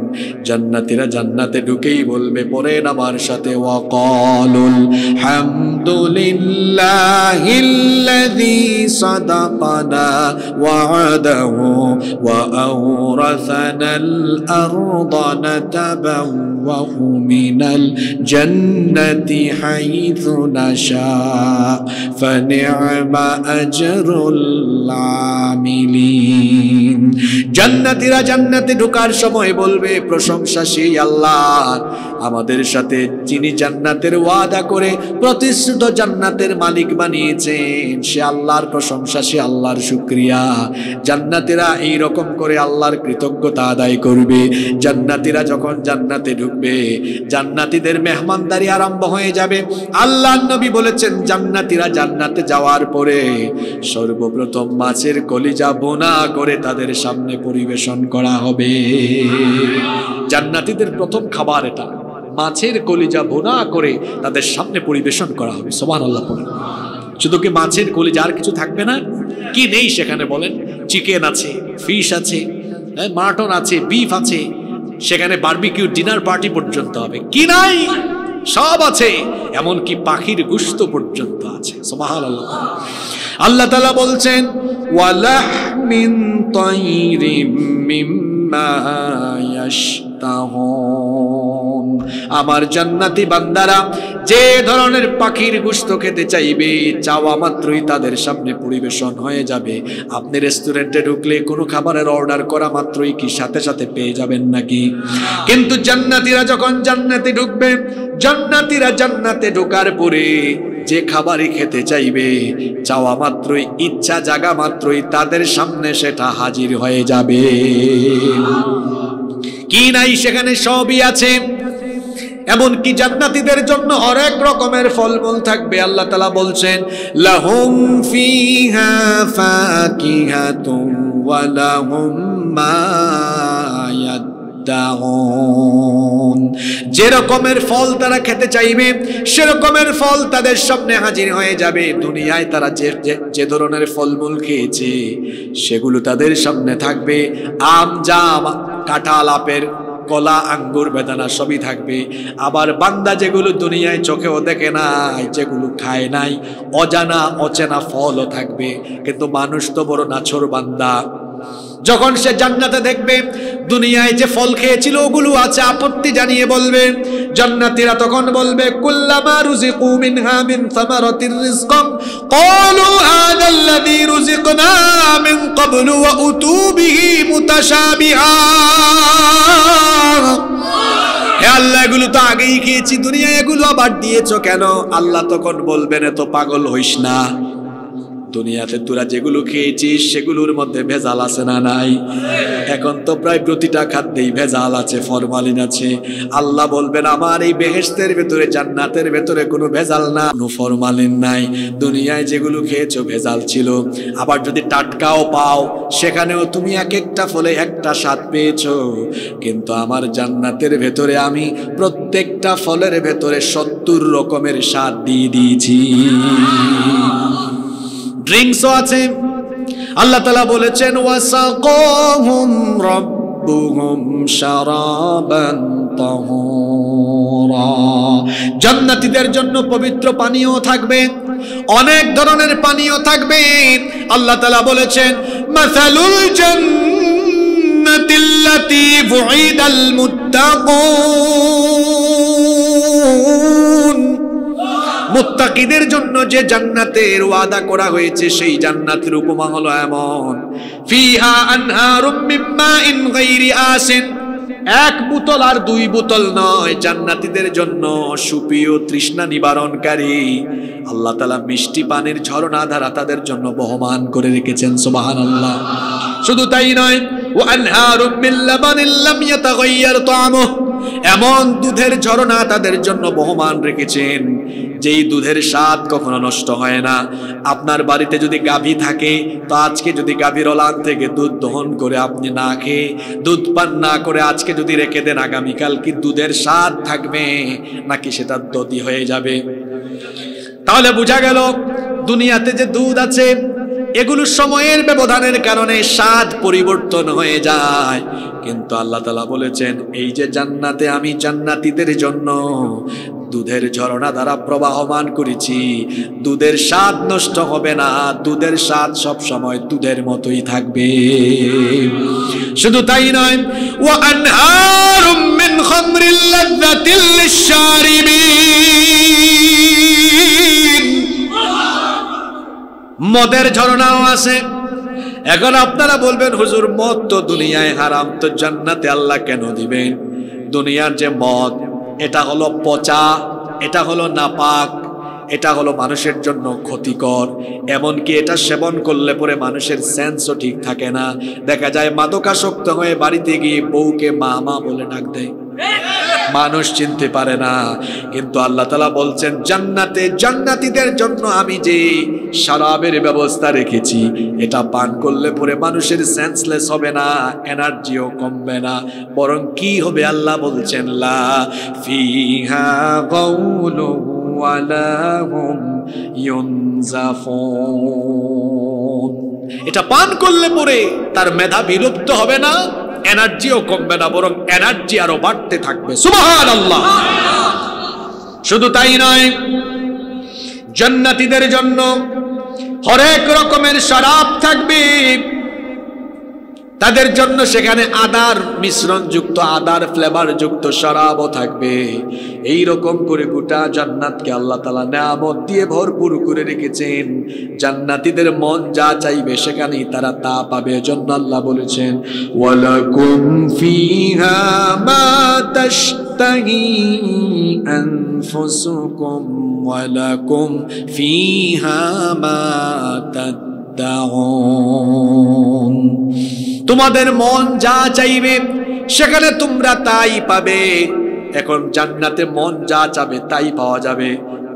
জান্নাতীরা জান্নাতে ঢুকেই বলবে, পড়েন আমার সাথে, ওয়াকালুল হামদুলিল্লাহিল্লাযী সাদাকানা ওয়া'দাহু ওয়া أورثنا الأرض نتبوأ من الجنة حيث نشاء فنعم أجر العاملين। জান্নাতীরা জান্নাতে ঢোকার সময় বলবে, প্রশংসা সেই আল্লাহর, আমাদের সাথে যিনি জান্নাতের ওয়াদা করে প্রতিশ্রুত জান্নাতের মালিক বানিয়েছেন, সে আল্লাহর প্রশংসা, সে আল্লাহর শুকরিয়া। জান্নাতীরা এই রকম করে আল্লাহর কৃতজ্ঞতা আদায় করবে। জান্নাতীরা যখন জান্নাতে ঢুকবে, জান্নাতীদের মেহমানদারি আরম্ভ হয়ে যাবে। আল্লাহর নবী বলেছেন, জান্নাতীরা জান্নাতে যাওয়ার পরে সর্বপ্রথম মাছের কলিজা বোনা করে তাদের সামনে পরিবেশন করা হবে। জান্নাতীদের প্রথম খাবার এটা, মাছের কলিজা বোনা করে তাদের সামনে পরিবেশন করা হবে। সুবহানাল্লাহ পড়েন। শুধু কি মাছের কলিজা, আর কিছু থাকবে না? কি নেই সেখানে বলেন? চিকেন আছে, ফিশ আছে, মাটন আছে, বিফ আছে, সেখানে বারবিকিউ ডিনার পার্টি পর্যন্ত হবে। কি নাই? সব আছে, এমনকি পাখির গোশত পর্যন্ত আছে। সুবহানাল্লাহ। আল্লাহ তাআলা বলছেন, ওয়ালাহমিন তাইরিম মিম্মা ইয়াশতাহুন। আমার জান্নাতি বান্দারা যে ধরনের পাখির গোশত খেতে চাইবে, চাওয়া মাত্রই তাদের সামনে পরিবেশন হয়ে যাবে। আপনি রেস্টুরেন্টে ঢুকলে কোনো খাবারের অর্ডার করা মাত্রই কি সাথে সাথে পেয়ে যাবেন নাকি? কিন্তু জান্নাতীরা যখন জান্নাতে ঢুকবে, জান্নাতীরা জান্নাতে ঢোকার পরে যে খাবারই খেতে চাইবে, চাওয়া মাত্রই, ইচ্ছা জাগা মাত্রই তাদের সামনে সেটা হাজির হয়ে যাবে। কি নাই সেখানে? সবই আছে। এমনকি জান্নাতীদের জন্য অনেক রকমের ফলমূল থাকবে। আল্লাহ তাআলা বলছেন, লাহুম ফিহা ফাকিহাতুন ওয়া লাহুম মা ইয়াদদাউন। যে রকমের ফল তারা খেতে চাইবে, সেরকমের ফল তাদের সামনে হাজির হয়ে যাবে। দুনিয়ায় তারা যে ধরনের ফলমূল খেয়েছে সেগুলো তাদের সামনে থাকবে। আম, জাম, কাঁঠাল, আপেল, কলা, আঙ্গুর, বেদানা সবই থাকবে। আবার বান্দা যেগুলো দুনিয়ায় চোখেও দেখে নাই, যেগুলো খায় নাই, অজানা অচেনা ফলও থাকবে। কিন্তু মানুষ তো বড় নাছোড় বান্দা, যখন সে জান্নাতে দেখবে দুনিয়ায় যে ফল খেয়েছিল ওগুলো আছে, আপত্তি জানিয়ে বলবে। জান্নাতীরা তখন বলবে, কুল্লামা রুজিকু মিনহা মিন সামারাতির রিজকান ক্বালু হাযাল্লাযী রুজিকনা মিন ক্বাবলু ওয়া উতু বিহি মুতাশাবিহা। হে আল্লাহ, এগুলো তো আগেই খেয়েছি, দুনিয়ায় এগুলো আবার দিয়েছো কেন? আল্লাহ তখন বলবেন, এত পাগল হইস না, দুনিয়াতে তোরা যেগুলো খেয়েছিস সেগুলোর মধ্যে ভেজাল আছে না নাই? এখন তো প্রায় প্রতিটা খাদ্যেই ভেজাল আছে, ফরমালিন আছে। আল্লাহ বলবেন, আমার এই বেহেশতের ভেতরে, জান্নাতের ভেতরে কোনো ভেজাল না, কোনো ফরমালিন নাই। দুনিয়ায় যেগুলো খেয়েছো ভেজাল ছিল। আবার যদি টাটকাও পাও, সেখানেও তুমি এক একটা ফলে একটা স্বাদ পেয়েছো। কিন্তু আমার জান্নাতের ভেতরে আমি প্রত্যেকটা ফলের ভেতরে 70 রকমের স্বাদ দিয়ে দিয়েছি। ড্রিঙ্কসও আছে। আল্লাহ তাআলা বলেছেন, ওয়াসাকাহুম রাব্বুহুম শারাবান তাহুরা। জান্নাতীদের জন্য পবিত্র পানীয় থাকবে, অনেক ধরনের পানীয় থাকবে। আল্লাহ তাআলা বলেছেন, মাসালুল জান্নাতিল্লাতী বুইদাল মুত্তাকুন। মুত্তাকিদের জন্য যে জান্নাতের ওয়াদা করা হয়েছে, সেই জান্নাতের উপমা হলো এমন, ফিহা আনহারুম মিন মাইন গায়রি আসিন। এক বোতল আর 2 বোতল নয়, জান্নাতীদের জন্য সুপিয় তৃষ্ণা নিবারণকারী আল্লাহ তাআলা মিষ্টি পানির ঝর্ণা ধারা তাদের জন্য বহমান করে রেখেছেন। সুবহানাল্লাহ। শুধু তাই নয়, ওয়া আনহারুম মিন লাবানিন লাম ইয়াতাগায়্যার তা'মুহু। এমন দুধের ঝর্ণা তাদের জন্য বহমান রেখেছেন, যেই দুধের স্বাদ কখনো নষ্ট হয় না। আপনার বাড়িতে যদি গাভী থাকে, তো আজকে যদি গাভীর ওলান থেকে দুধ দহন করে আপনি না খেয়ে, দুধ পান না করে আজকে যদি রেখে দেন, আগামীকাল কি দুধের স্বাদ থাকবে নাকি সেটা দধি হয়ে যাবে? তাহলে বোঝা গেল দুনিয়াতে যে দুধ আছে এগুলো সময়ের ব্যবধানের কারণে স্বাদ পরিবর্তন হয়ে যায়। কিন্তু আল্লাহ তাআলা বলেছেন, এই যে জান্নাতে আমি জান্নাতীদের জন্য দুধের ঝর্ণা দ্বারা প্রবাহমান করেছি, দুধের স্বাদ নষ্ট হবে না, দুধের স্বাদ সব সময় দুধের মতোই থাকবে। শুধু তাই নয়, ওয়া আনহারুম মিন খামরিল লাযযাতিল লিশ-শারিবিন। মদের ঝর্ণাও আছে। এখন আপনারা বলবেন, হুজুর মদ তো দুনিয়ায় হারাম, তো জান্নাতে আল্লাহ কেন দিবেন? দুনিয়ার যে মদ, এটা হলো পচা, এটা হলো নাপাক, এটা হলো মানুষের জন্য ক্ষতিকর। এমনকি এটা সেবন করলে পরে মানুষের সেন্সও ঠিক থাকে না। দেখা যায় মাদকাসক্ত হয়ে বাড়িতে গিয়ে বউকে মা মা বলে ডাক দেয়, মানুষ চিনতে পারে না। কিন্তু আল্লাহ তাআলা বলছেন জান্নাতে জান্নাতীদের জন্য আমি যে শরাবের ব্যবস্থা রেখেছি, এটা পান করলে পরে মানুষের সেন্সলেস হবে না, এনার্জিও কমবে না, বরং কি হবে আল্লাহ বলছেন লা ফিহা গাউলু ওয়ালা হুম ইউনজাফুন। এটা পান করলে পরে তার মেধা বিলুপ্ত হবে না, এনার্জিও কমবে না, বরং এনার্জি আরো বাড়তে থাকবে। সুবহানাল্লাহ। শুধু তাই নয়, জান্নাতীদের জন্য হরেক রকমের শরাব থাকবে। তাদের জন্য সেখানে আদার মিশ্রণ যুক্ত, আদার ফ্লেভার যুক্ত শরাবও থাকবে। এই রকম করে গোটা জান্নাতকে আল্লাহ তাআলা নিয়ামত দিয়ে ভরপুর করে রেখেছেন। জান্নাতীদের মন যা চাইবে সেখানেই তারা তা পাবে। এজন্য আল্লাহ বলেছেন ওয়ালাকুম ফিহা মা তাশতাহি আনফুসুকুম ওয়ালাকুম ফিহা মা তাদউন। তোমাদের মন যা চাইবে সেখানে তোমরা তাই পাবে। এখন জান্নাতে মন যা চাবে তাই পাওয়া যাবে,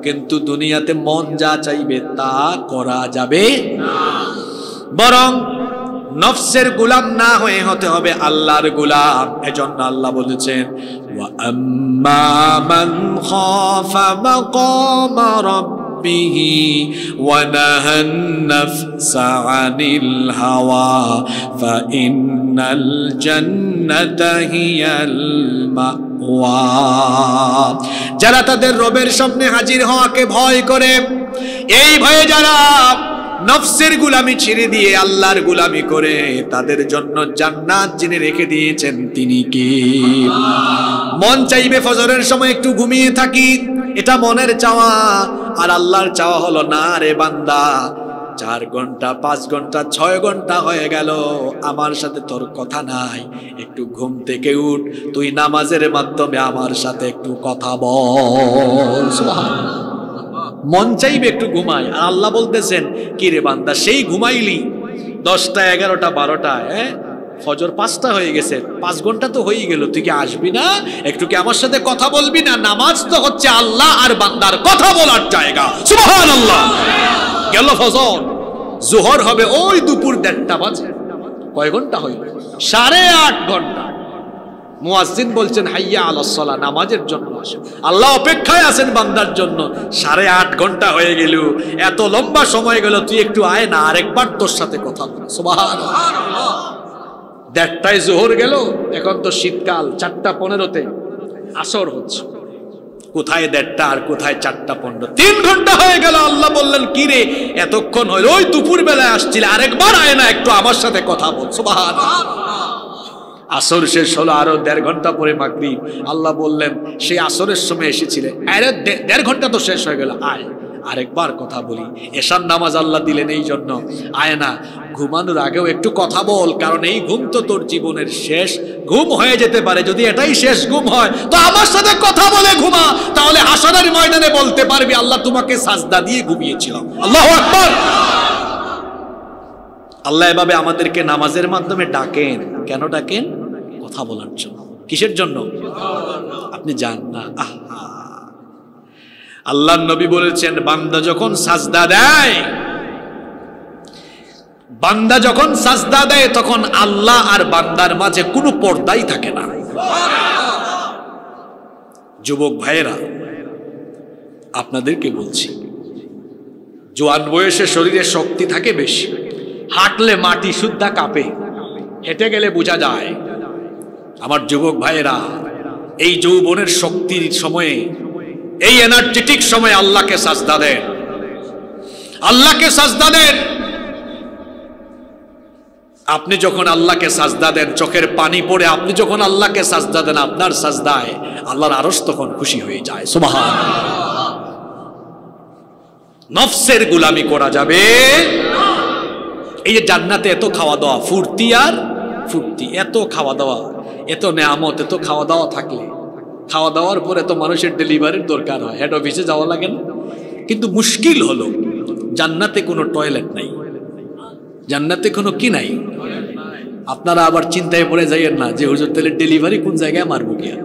কিন্তু দুনিয়াতে মন যা চাইবে তা করা যাবে না। বরং নফসের গোলাম না হয়ে হতে হবে আল্লাহর গোলাম। এজন্য আল্লাহ বলেছেন ওয়া আম্মা মান খাফা মাকামা রাব্বিহি ওয়া নাহান নাফসা আনিল হাওয়া ফাইন্নাল জান্নাতা হিয়াল মাওয়া। যারা তাদের রবের সামনে হাজির হওয়াকে ভয় করে, এই ভয়ে যারা নফসের গোলামি ছেড়ে দিয়ে আল্লাহর গোলামি করে, তাদের জন্য জান্নাত যিনি রেখে দিয়েছেন তিনি কে? মন চাইবে ফজরের সময় একটু ঘুমিয়ে থাকি, এটা মনের চাওয়া। আর আল্লাহর চাওয়া হলো না রে বান্দা, 4 ঘন্টা 5 ঘন্টা 6 ঘন্টা হয়ে গেল, আমার সাথে তোর কথা নাই, একটু ঘুম থেকে উঠ, তুই নামাজের মাধ্যমে আমার সাথে একটু কথা বল। সুবহানাল্লাহ। মন চাইবে একটু ঘুমাই, আর আল্লাহ বলতেছেন কি রে বান্দা, সেই ঘুমাইলি 10টা 11টা 12টায়, ফজর 5টা হয়ে গেছে, 5 ঘন্টা তো হয়ে গেল, তুই কি আসবি না? একটু কি আমার সাথে কথা বলবি না? নামাজ তো হচ্ছে আল্লাহ আর বান্দার কথা বলার জায়গা। সুবহানাল্লাহ। গেল ফজর, জোহর হবে ওই দুপুর 1:30 বাজে। কয় ঘন্টা হইল? 8.5 ঘন্টা। মুয়াজ্জিন বলছেন হাইয়া আলাস সালাহ, নামাজের জন্য আসেন। আল্লাহ অপেক্ষায় আছেন বান্দার জন্য। 8.5 ঘন্টা হয়ে গেল, এত লম্বা সময় গেল, তুই একটু আয় না, আরেকবার তোর সাথে কথা বল। সুবহানাল্লাহ। 1:30টায় জোহর গেল, এখন তো শীতকাল, 4:15তে আসর হচ্ছে। কোথায় 1:30 আর কোথায় 4:15? 3 ঘন্টা হয়ে গেল। আল্লাহ বললেন কি রে এতক্ষণ হইল? ওই দুপুর বেলায় আসছিল, আরেকবার আয় না, একটু আমার সাথে কথা বল। সুবহানাল্লাহ। আসর শেষ হলো, আরো 1.5 ঘন্টা পরে মাগরিব। আল্লাহ বললেন সেই আসরের সময় এসেছিলে, আরে 1.5 ঘন্টা তো শেষ হয়ে গেল, আয় আরেকবার কথা বলি। এশার নামাজ আল্লাহ দিলেন এই জন্য, আয় না, ঘুমানোর আগেও একটু কথা বল, কারণ এই ঘুম তো তোর জীবনের শেষ ঘুম হয়ে যেতে পারে। যদি এটাই শেষ ঘুম হয় তো আমার সাথে কথা বলে ঘুমা, তাহলে হাসরের ময়দানে বলতে পারবি আল্লাহ তোমাকে সাজদা দিয়ে ঘুমিয়েছিলাম। আল্লাহু আকবার। আল্লাহ এভাবে আমাদেরকে নামাজের মাধ্যমে ডাকেন। কেন ডাকেন? কথা বলার জন্য। কিসের জন্য? আপনি জান না। আল্লাহর নবী বলেছেন বান্দা যখন সাজদা দেয়, বান্দা যখন সাজদা দেয় তখন আল্লাহ আর বান্দার মাঝে কোনো পর্দাই থাকে না। যুবক ভাইয়েরা, আপনাদেরকে বলছি, জোয়ান বয়সে শরীরে শক্তি থাকে বেশি, হাঁটলে মাটি সুদ্ধা কাঁপে, হেঁটে গেলে বোঝা যায়। আমার যুবক ভাইয়েরা, এই যৌবনের শক্তির সময়ে, এই এনার্জেটিক সময়ে আল্লাহকে সাজদা দেন, আল্লাহকে সাজদা দেন। আপনি যখন আল্লাহকে সাজদা দেন, চোখের পানি পড়ে আপনি যখন আল্লাহকে সাজদা দেন, আপনার সাজদায় আল্লাহর আরশ তখন খুশি হয়ে যায়। সুবহানাল্লাহ। নফসের গোলামি করা যাবে। এই যে জান্নাতে এত খাওয়া দাওয়া, ফুর্তি আর ফুর্তি, এত খাওয়া দাওয়া, এত নেয়ামত, এত খাওয়া দাওয়া থাকলে খাওয়া দাওয়ার পরে তো মানুষের ডেলিভারির দরকার হয়, হেড অফিসে যাওয়া লাগে না। কিন্তু মুশকিল হলো জান্নাতে কোনো টয়লেট নাই, জান্নাতে কোনো কি নাই। আপনারা আবার চিন্তায় পড়ে যাইয়েন না যে হুজুর তাহলে ডেলিভারি কোন জায়গায় মারবো গিয়া,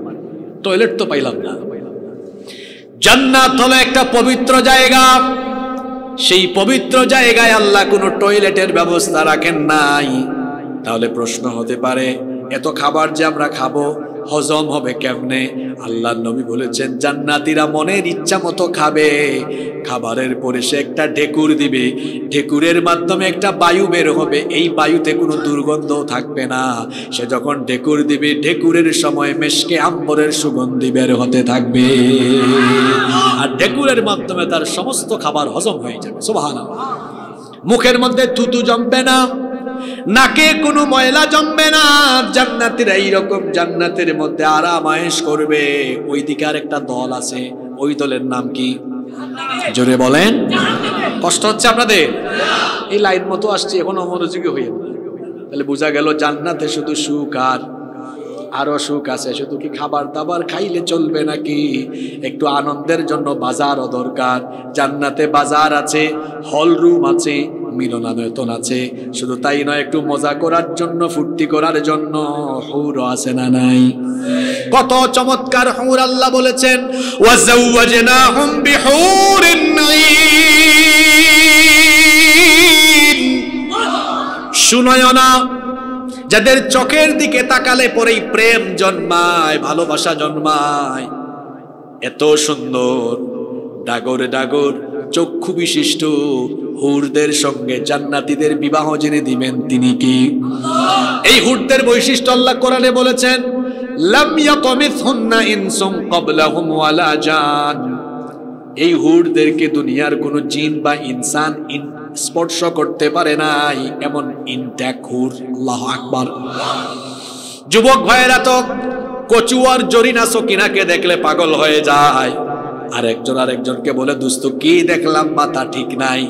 টয়লেট তো পাইলাম না। জান্নাত হলো একটা পবিত্র জায়গা, সেই পবিত্র জায়গায় আল্লাহ কোনো টয়লেটের ব্যবস্থা রাখেন নাই। তাহলে প্রশ্ন হতে পারে এত খাবার যে আমরা খাবো হজম হবে কেমনে? আল্লাহর নবী বলেছেন জান্নাতীরা মনের ইচ্ছা মতো খাবে, খাবারের পরে সে একটা ঢেকুর দিবে, ঢেকুরের মাধ্যমে একটা বায়ু বের হবে, এই বায়ুতে কোনো দুর্গন্ধ থাকবে না। সে যখন ঢেকুর দিবে ঢেকুরের সময় মেশকে আম্বরের সুগন্ধি বের হতে থাকবে, আর ঢেকুরের মাধ্যমে তার সমস্ত খাবার হজম হয়ে যাবে। সুবহানাল্লাহ। মুখের মধ্যে থুতু জমবে না, নাকে কোনো ময়লা জমবে না। জান্নাতীরা এইরকম জান্নাতের মধ্যে আরাম আয়েশ করবে। ওইদিকে আর একটা দল আছে, ওই দলের নাম কি? জোরে বলেন। কষ্ট হচ্ছে আপনাদের? এই লাইন মতো আসছে, এখন অমনোযোগী হয়ে, তাহলে বোঝা গেল জান্নাতে শুধু সুখ আর আরো সুখ আছে। শুধু কি খাবার দাবার খাইলে চলবে নাকি? একটু আনন্দের জন্য বাজারও দরকার। জান্নাতে বাজার আছে, হল রুম আছে, মিলনায়তন আছে। শুধু তাই নয়, একটু মজা করার জন্য, ফুর্তি করার জন্য হুরও আছে না নাই? কত চমৎকার হুর আল্লাহ বলেছেন, ওয়াজাওয়াজনাহুম বিহুরিন নাঈম। শুনয় না, যাদের চোখের দিকে তাকালে পরেই প্রেম জন্মায়, ভালোবাসা জন্মায়। এত সুন্দর ডাগর ডাগর চক্ষু বিশিষ্ট হুরদের সঙ্গে জান্নাতীদের বিবাহ জেনে দিবেন তিনি কি? এই হুরদের বৈশিষ্ট্য আল্লাহ কোরআনে বলেছেন, লাম ইয়াতমিসহুন্না ইনসুম ক্বাবলাহুম ওয়ালা জান। এই হুরদেরকে দুনিয়ার কোনো জিন বা ইনসান স্পর্শ করতে পারে নাই, এমন ইনট্যাক হুর। আল্লাহু আকবার। যুবক ভাইয়েরা তো কচুয়ার জরিনা সকিনাকে দেখলে পাগল হয়ে যায়, আর একজন আরেকজনকে বলে দোস্ত কি দেখলাম, মাথা ঠিক নাই।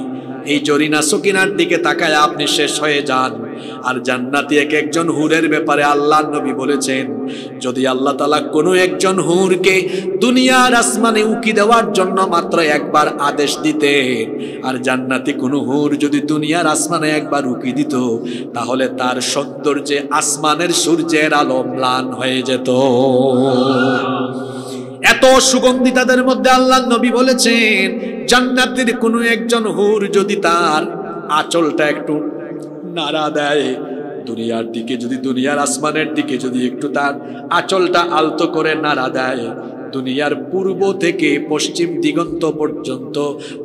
এই জরিনা সকিনার দিকে তাকায় আপনি শেষ হয়ে যান। আর জান্নাতি এক একজন হুরের ব্যাপারে আল্লাহর নবী বলেছেন, যদি আল্লাহ তাআলা কোনো একজন হুরকে দুনিয়ার আসমানে উকি দেওয়ার জন্য মাত্র একবার আদেশ দিতেন, আর জান্নাতি কোনো হুর যদি দুনিয়ার আসমানে একবার উকি দিত, তাহলে তার সৌন্দর্যে আসমানের সূর্যের আলো ম্লান হয়ে যেত। এত সুগন্ধি তাদের মধ্যে। আল্লাহর নবী বলেছেন, জান্নাতের কোনো একজন হুর যদি তার আঁচলটা একটু নাড়া দেয়, দুনিয়ার দিকে যদি, দুনিয়ার আসমানের দিকে যদি একটু তার আঁচলটা আলতো করে নাড়া দেয়, দুনিয়ার পূর্ব থেকে পশ্চিম দিগন্ত পর্যন্ত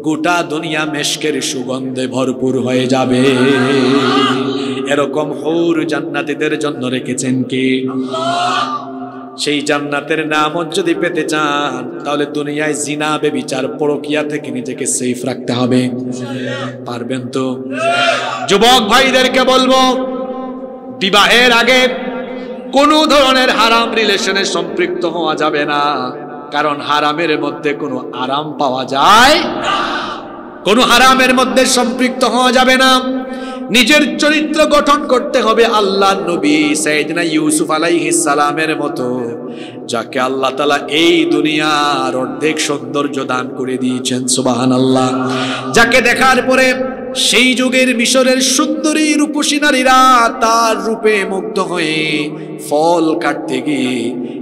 গোটা দুনিয়া মেশকের সুগন্ধে ভরপুর হয়ে যাবে। এরকম হুর জান্নাতীদের জন্য রেখেছেন কে? আল্লাহ। সেই জান্নাতের নামত যদি পেতে চান, তাহলে দুনিয়ায় জিনা বেবিচার পরকিয়া থেকে নিজেকে সেফ রাখতে হবে। পারবেন তো? যুবক ভাইদেরকে বলবো, বিবাহের আগে কোনো ধরনের হারাম রিলেশনে সম্পৃক্ত হওয়া যাবে না, কারণ হারামের মধ্যে কোনো আরাম পাওয়া যায় না। কোনো হারামের মধ্যে সম্পৃক্ত হওয়া যাবে না। নিজের চরিত্র গঠন করতে হবে আল্লাহর নবী সাইয়েদনা ইউসুফ আলাইহিস সালামের মতো, যাকে আল্লাহ তাআলা এই দুনিয়ার অর্ধেক সৌন্দর্য দান করে দিয়েছেন। সুবহানাল্লাহ। যাকে দেখার পরে সেই যুগের মিশরের সুন্দরী রূপসী নারীরা তার রূপে মুগ্ধ হয়ে ফল কাটতে গিয়ে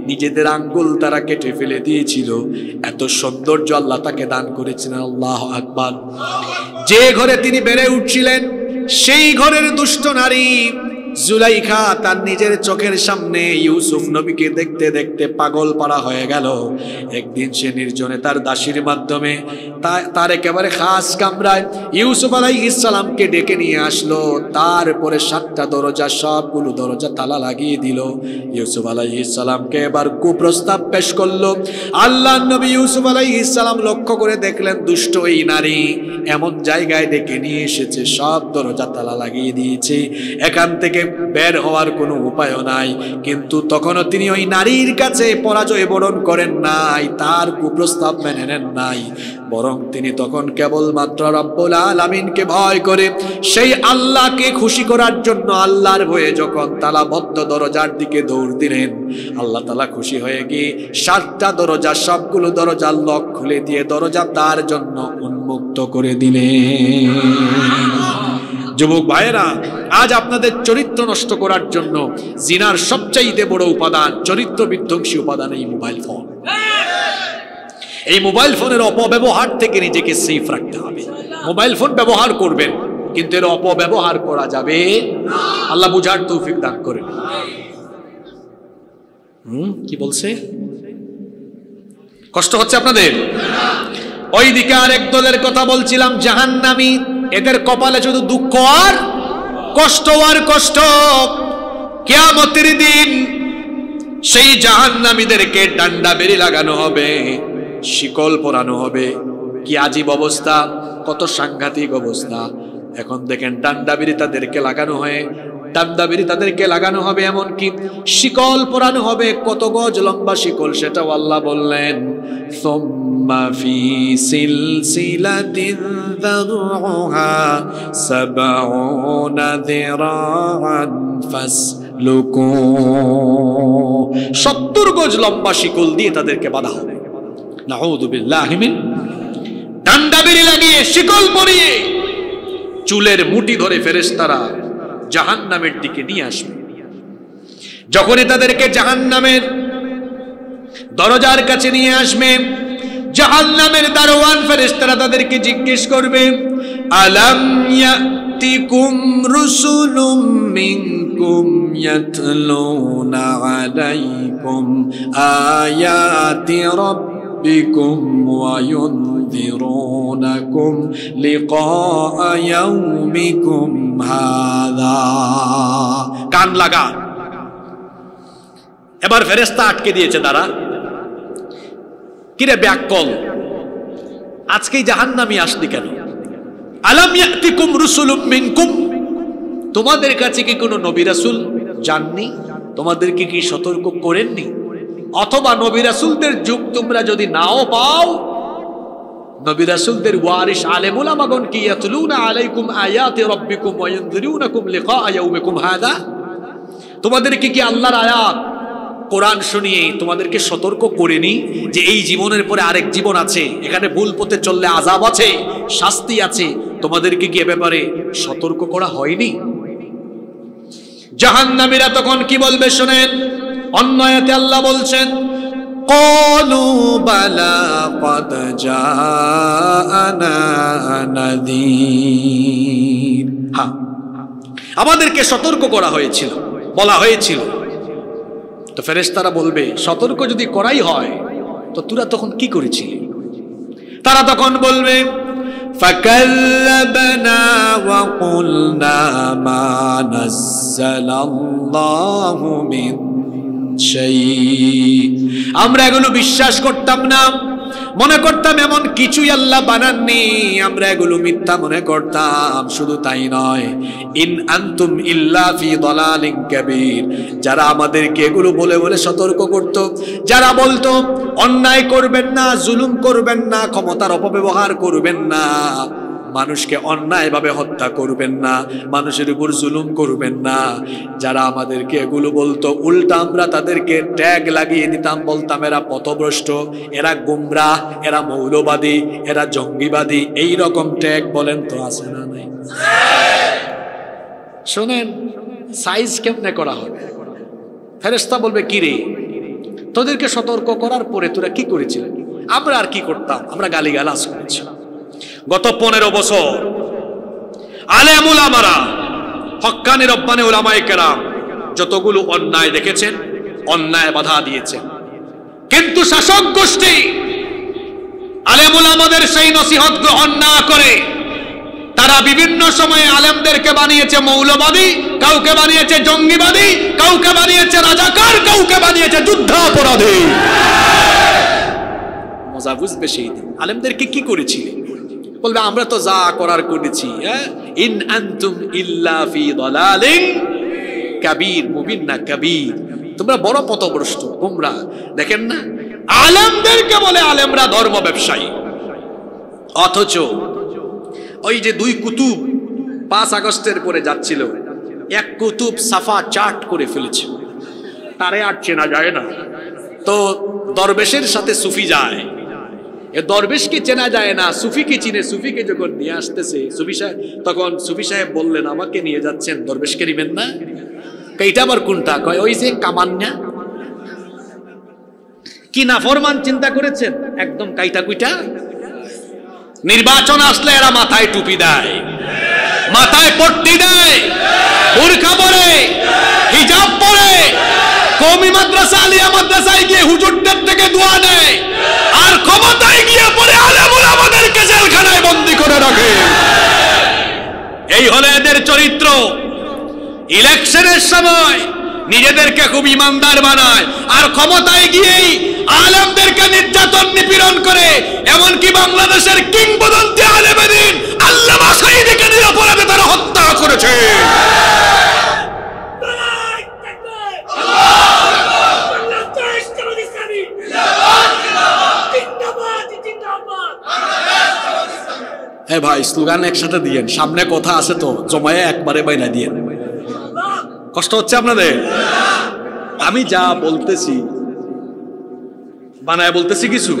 নিজেদের আঙ্গুল তারা কেটে ফেলে দিয়েছিল। এত সৌন্দর্য আল্লাহ তাকে দান করেছেন। আল্লাহু আকবার। যে ঘরে তিনি বেড়ে উঠছিলেন, সেই ঘরের দুষ্ট নারী জুলাইখা তার নিজের চোখের সামনে ইউসুফ নবীকে দেখতে দেখতে পাগল পাড়া হয়ে গেল। একদিন সে নির্জনে তার দাসীর মাধ্যমে তার একেবারে খাস কামরায় ইউসুফ আলাইহিস সালামকে ডেকে নিয়ে আসলো। তারপরে 7টা দরজা, সবগুলো দরজা তালা লাগিয়ে দিল। ইউসুফ আলাইহিস সালামকে এবার কুপ্রস্তাব পেশ করলো। আল্লাহর নবী ইউসুফ আলাইহিস সালাম লক্ষ্য করে দেখলেন দুষ্ট এই নারী এমন জায়গায় ডেকে নিয়ে এসেছে, সব দরজা তালা লাগিয়ে দিয়েছে। এখান থেকে বের হওয়ার কোনো উপায়ও নাই। কিন্তু তখনও তিনি ওই নারীর কাছে পরাজয় বরণ করেন নাই, তার কুপ্রস্তাব মেনে নেন নাই, বরং তিনি তখন কেবলমাত্র রব্বুল আলামিনকে ভয় করে সেই আল্লাহকে খুশি করার জন্য আল্লাহর ভয়ে যখন তালাবদ্ধ দরজার দিকে দৌড় দিলেন, আল্লাহ তাআলা খুশি হয়ে গিয়ে 7টা দরজা, সবগুলো দরজার লক খুলে দিয়ে দরজা তার জন্য উন্মুক্ত করে দিলেন। যুবক ভাইয়েরা, আজ আপনাদের চরিত্র নষ্ট করার জন্য জিনার সবচাইতে বড় উপাদান, চরিত্র বিধ্বংসী উপাদান এই মোবাইল ফোন। এই মোবাইল ফোনের অপব্যবহার থেকে নিজেকে সেফ রাখতে হবে। মোবাইল ফোন ব্যবহার করবেন, কিন্তু এর অপব্যবহার করা যাবে। আল্লাহ বুঝার তৌফিক দান করেন। কি বলছে? কষ্ট হচ্ছে আপনাদের? ওইদিকে আরেক দলের কথা বলছিলাম, জাহান্নামী। এদের কপালে শুধু দুঃখ আর কষ্ট আর কষ্ট। কিয়ামতের দিন সেই জাহান্নামীদেরকে ডান্ডা বেরি লাগানো হবে, শিকল পরানো হবে। কি আজীব অবস্থা, কত সাংঘাতিক অবস্থা। এখন দেখেন ডান্ডাবিরি তাদেরকে লাগানো হয়, ডান্ডাবিরি তাদেরকে লাগানো হবে, এমনকি শিকল পরানো হবে। কত গজ লম্বা শিকল সেটাও আল্লাহ বললেন। সুম্মা ফি সিলসিলাতিন যারউহা ৭০ যিরাআন ফাসলুকু। ৭০ গজ লম্বা শিকল দিয়ে তাদেরকে বাঁধা হবে। নাউযু বিল্লাহি মিন। ডান্ডাবিরি লাগিয়ে, শিকল পরিয়ে, চুলের মুঠি ধরে ফেরেশতারা জাহান্নামের দিকে নিয়ে আসবে। যখনই তাদেরকে জাহান্নামের দরজার কাছে নিয়ে আসবে, জাহান্নামের দারোয়ান ফেরেশতারা তাদেরকে জিজ্ঞেস করবে, আলাম ইয়াতিকুম রুসুলুম মিনকুম ইয়াতলুনা আলাইকুম আয়াতি রাব্বিকুম ওয়া ينذرونكم لقاء يومكم هذا। কান লাগা। এবার ফেরেশতা আটকে দিয়েছে দ্বারা। কিরে ব্যাককল, আজকেই জাহান্নামী আসলি কেন? আলাম ইয়াতিকুম রুসুলুম মিনকুম, তোমাদের কাছে কি কোনো নবী রাসূল যাননি? তোমাদেরকে কি সতর্ক করেননি? অথবা নবী রাসূলদের যুগ তোমরা যদি নাও পাও, নবী রাসূলদের ওয়ারিস আলেম উলামাগণ কি ইয়াতলুনা আলাইকুম আয়াতি রাব্বিকুম ওয়া ইনযিরুনাকুম লিকা ইয়াউমিকুম হাযা, তোমাদেরকে কি আল্লাহর আয়াত কোরআন শুনিয়ে তোমাদেরকে সতর্ক করেনি যে এই জীবনের পরে আরেক জীবন আছে, এখানে ভুল পথে চললে আযাব আছে, শাস্তি আছে? তোমাদেরকে কি এ ব্যাপারে সতর্ক করা হয়নি? জাহান্নামীরা তখন কি বলবে শুনেন। অন্য আয়াতে আল্লাহ বলছেন, ক্বালু বালা ক্বাদ জাআনা নাযীর। হ্যাঁ, আমাদেরকে সতর্ক করা হয়েছিল, বলা হয়েছিল। তো ফেরেশতারা বলবে, সতর্ক যদি করাই হয় তো তোরা তখন কি করেছিলি? তারা তখন বলবে, ফাকাল্লাবনা ওয়া কুলনা মা নাযালাল্লাহু মিন শাই। আমরা এগুলো বিশ্বাস করতাম না, মনে করতাম এমন কিছুই আল্লাহ বানাননি, আমরা এগুলো মিথ্যা মনে করতাম। শুধু তাই নয়, ইন আনতুম ইল্লা ফি দালালিন কাবীর। যারা আমাদেরকে এগুলো বলে বলে সতর্ক করত, যারা বলতো অন্যায় করবেন না, জুলুম করবেন না, ক্ষমতার অপব্যবহার করবেন না, মানুষকে অন্যায়ভাবে হত্যা করবেন না, মানুষের উপর জুলুম করবেন না, যারা আমাদেরকে এগুলো বলতো, উল্টা আমরা তাদেরকে ট্যাগ লাগিয়ে দিতাম, বলতাম এরা পথভ্রষ্ট, এরা গুমরাহ, এরা মৌলবাদী, এরা জঙ্গিবাদী। এই রকম ট্যাগ বলেন তো আছে না নাই? শোনেন, সাইজ কেমনে করা হবে? ফেরেশতা বলবে, কি রে, তোদেরকে সতর্ক করার পরে তোরা কি করেছিলেন? আমরা আর কি করতাম? আমরা গালিগালাজ করেছি। গত 15 বছর আলেম উলামারা, হক্কানি রব্বানি উলামায়ে কেরাম যতগুলো অন্যায় দেখেছেন, অন্যায় বাধা দিয়েছেন। কিন্তু শাসক গোষ্ঠী আলেম উলামাদের সেই নসিহত গ্রহণ না করে তারা বিভিন্ন সময়ে আলেমদেরকে বানিয়েছে মৌলবাদী, কাউকে বানিয়েছে জঙ্গিবাদী, কাউকে বানিয়েছে রাজাকার, কাউকে বানিয়েছে যুদ্ধাপরাধী। মজা বুঝবে সেই দিন। আলেমদেরকে কি করেছিলে? বলবে আমরা তো যা করার করেছি। ইন আনতুম ইল্লা ফি দালালিন কাবীর, মুবিন না কবির। তোমরা বড় পথভ্রষ্ট, তোমরা দেখেন না আলেমদেরকে বলে আলেমরা ধর্ম ব্যবসায়ী, অথচ ওই যে দুই কুতুব 5 আগস্টের পরে যাচ্ছিল, এক কুতুব সাফা চাট করে ফেলেছে, তারে আর চেনা যায় না। তো দরবেশের সাথে সুফি যায়, এ দরবেশকে চেনা যায় না, সুফিকে চিনে। সুফিকে যখন নিয়ে আসতেছে সুফি সাহেব, তখন সুফি সাহেব বললেন আমাকে নিয়ে যাচ্ছেন, দরবেশকে নিবেন না? এইটা আবার কোনটা? কয় ওই যে কামান্না। কি নাফরমান চিন্তা করেছেন, একদম কাইটা কুইটা। নির্বাচন আসলে এরা মাথায় টুপি দেয়, মাথায় পট্টি দেয়, বোরকা পরে, হিজাব পরে, কওমি মাদ্রাসা আলিয়া মাদ্রাসায় গিয়ে হুজুরদের থেকে দোয়া নেয়, আর ক্ষমতায় গিয়ে পরে আলেম ওলামাদেরকে জেলখানায় বন্দী করে রাখে। এই হলো এদের চরিত্র। ইলেকশনের সময় নিজেদেরকে খুব ইমানদার বানায়, আর ক্ষমতায় গিয়েই আলেমদেরকে নির্যাতন নিপীড়ন করে। এমনকি বাংলাদেশের কিংবদন্তি আলেমে দ্বীন আল্লামা সাঈদীকে নিরপরাধে তারা হত্যা করেছে। হ্যাঁ ভাই, স্লোগান একসাথে দিয়েন, সামনে কথা আছে তো, জমায়ে একবারে বাইনা দিয়েন। কষ্ট হচ্ছে আপনাদের? আমি যা বলতেছি বানায় বলতেছি কিছু,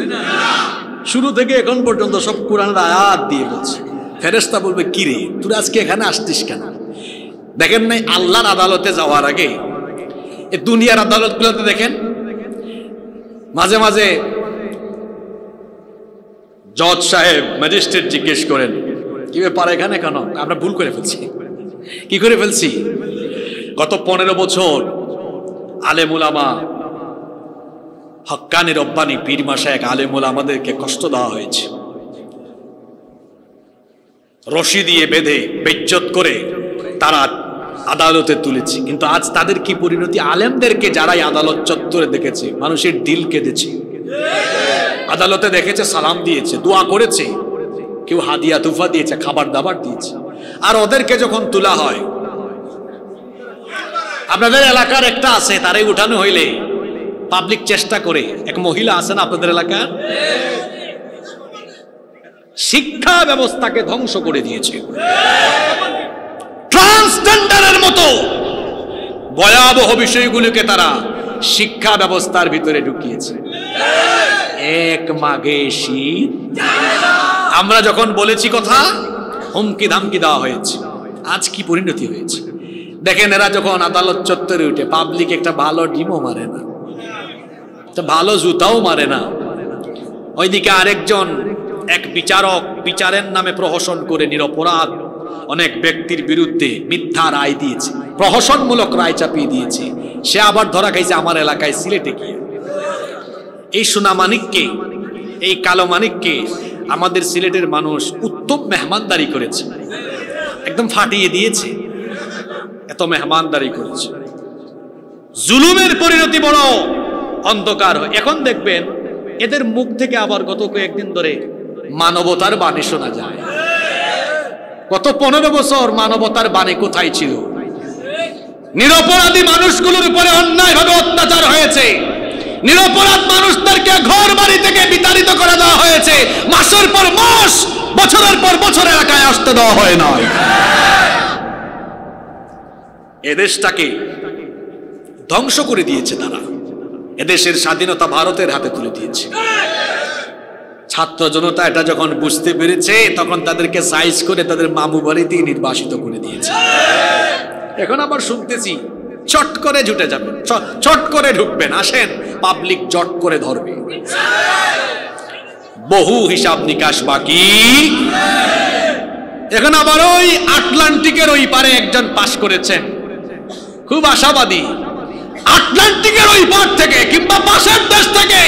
শুরু থেকে এখন পর্যন্ত সব কোরআনের আয়াত দিয়ে বলছি। ফেরেশতা বলবে কি রে তুই আজকে এখানে আসতিস কেন? দেখেন নাই আল্লাহর আদালতে যাওয়ার আগে এই দুনিয়ার আদালতগুলোতে দেখেন মাঝে মাঝে জজ সাহেব, ম্যাজিস্ট্রেট জিজ্ঞেস করেন কি ব্যাপার এখানে কেন? আমরা ভুল করে ফেলছি। কি করে ফেলছি? গত 15 বছর আলেম উলামা, হক্কানি রব্বানি পীর মাশায়েখ আলেম উলামাদেরকে কষ্ট দেওয়া হয়েছে, রশি দিয়ে বেঁধে বেইজ্জত করে তারা আদালতে তুলেছে। কিন্তু আজ তাদের কি পরিণতি? আলেমদেরকে যারাই আদালত চত্বরে দেখেছে, মানুষের দিল কেঁদেছে, আদালতে দেখেছে, সালাম দিয়েছে, দোয়া করেছে, কেউ হাদিয়া তুফা দিয়েছে, খাবার দাবার দিয়েছে। আর ওদেরকে যখন তোলা হয়, আপনাদের এলাকার একটা আছে, তারে উঠানো হইলে পাবলিক চেষ্টা করে, এক মহিলা আছেন আপনাদের এলাকার, শিক্ষা ব্যবস্থাকে ধ্বংস করে দিয়েছে। ট্রান্সজেন্ডারের মতো ভয়াবহ বিষয়গুলোকে তারা শিক্ষা ব্যবস্থার ভিতরে ঢুকিয়েছে। এক মাঘে শীত, আমরা যখন বলেছি কথা, হুমকি ধামকি দেওয়া হয়েছে। আজ কি পরিণতি হয়েছে দেখেন। এরা যখন আদালত চত্বরে উঠে, পাবলিক একটা ভালো ডিমও মারে না, একটা ভালো জুতাও মারে না। ওইদিকে আরেকজন, এক বিচারক বিচারের নামে প্রহসন করে নিরপরাধ অনেক ব্যক্তির বিরুদ্ধে মিথ্যা রায় দিয়েছে, প্রহসনমূলক রায় চাপিয়ে দিয়েছে। সে আবার ধরা খাইছে আমার এলাকায় সিলেটে গিয়ে। এই সোনা মানিককে, এই কালো মানিককে আমাদের সিলেটের মানুষ উত্তম মেহমানদারি করেছে, একদম ফাটিয়ে দিয়েছে, এত মেহমানদারি করেছে। জুলুমের পরিণতি বড় অন্ধকার হয়। এখন দেখবেন এদের মুখ থেকে আবার গত কয়েকদিন ধরে মানবতার বাণী শোনা যায়। গত 15 বছর মানবতার বাণী কোথায় ছিল? নিরপরাধী মানুষগুলোর উপরে অন্যায়ভাবে অত্যাচার হয়েছে, নিরপরাধ মানুষদেরকে ঘর বাড়ি থেকে বিতাড়িত করে দেওয়া হয়েছে, মাসের পর মাস, বছরের পর বছর এলাকায় আসতে দেওয়া হয় না। এদেশটাকে ধ্বংস করে দিয়েছে তারা, এদেশের স্বাধীনতা ভারতের হাতে তুলে দিয়েছে। ছাত্র জনতা এটা যখন বুঝতে পেরেছে, তখন তাদেরকে সাইজ করে তাদের মামু বাড়িতেই নির্বাসিত করে দিয়েছে। এখন আবার শুনতেছি চট করে জুটে যাবেন, চট করে ঢুকবেন, আসেন, পাবলিক জট করে ধরবে। বহু হিসাব নিকাশ বাকি। এখন আবার ওই আটলান্টিকের ওই পারে একজন পাশ করেছেন, খুব আশাবাদী। আটলান্টিকের ওই পার থেকে কিংবা পাশের দেশ থেকে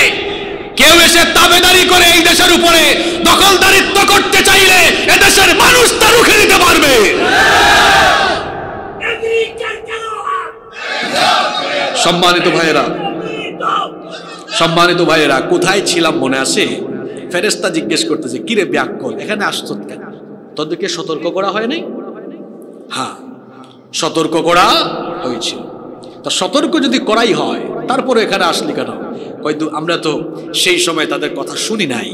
কেউ এসে তাবেদারি করে এই দেশের উপরে দখলদারিত্ব করতে চাইলে এদেশের মানুষ তা রুখে দিতে পারবে। সম্মানিত ভাইয়েরা, সম্মানিত ভাইয়েরা, কোথায় ছিলাম মনে আছে? ফেরেশতা জিজ্ঞেস করতেছে, কিরে ব্যাককল, এখানে আসছো কেন? তোদেরকে সতর্ক করা হয় নাই? হ্যাঁ, সতর্ক করা হয়েছিল। তা সতর্ক যদি করাই হয় তারপরে এখানে আসলি কেন? হয়তো আমরা তো সেই সময় তাদের কথা শুনি নাই।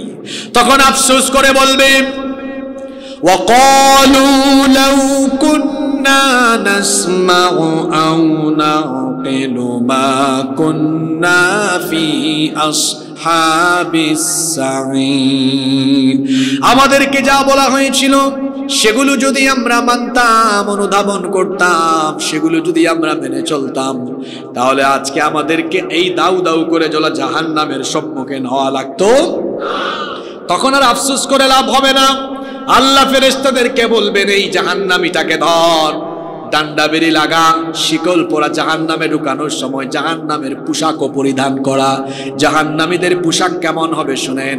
তখন আফসোস করে বলবে وقالوا لو كنا نسمع أو نعقل ما كنا في أصحاب السعير। আমাদেরকে যা বলা হয়েছিল সেগুলো যদি আমরা মানতাম, অনুধাবন করতাম, সেগুলো যদি আমরা মেনে চলতাম, তাহলে আজকে আমাদেরকে এই দাউ দাউ করে জ্বলা জাহান্নামের সম্মুখীন হওয়া লাগতো। তখন আর আফসোস করে লাভ হবে না। আল্লাহ ফেরেশতাদেরকে বলবেন এই জাহান্নামীটাকে ধর, ডান্ডা বেরি লাগা, শিকল পরা, জাহান্নামে ঢুকানোর সময় জাহান্নামের পোশাকও পরিধান করা। জাহান্নামীদের পোশাক কেমন হবে শুনেন।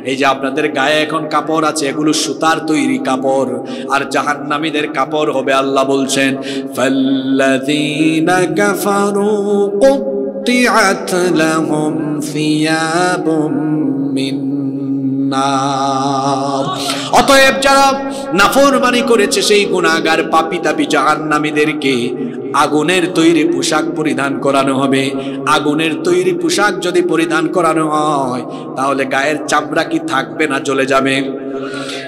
এই যে আপনাদের গায়ে এখন কাপড় আছে, এগুলো সুতার তৈরি কাপড়, আর জাহান্নামীদের কাপড় হবে আল্লাহ বলছেন ফাল্লাযীনা কাফারু কুত্তিআত লাহুম সিয়াবুম মিন নার। অতএব যারা নাফরমানি করেছে সেই গুনাহগার পাপী তাপী জাহান্নামীদেরকে আগুনের তৈরি পোশাক পরিধান করানো হবে। আগুনের তৈরি পোশাক যদি পরিধান করানো হয় তাহলে গায়ের চামড়া কি থাকবে না জ্বলে যাবে?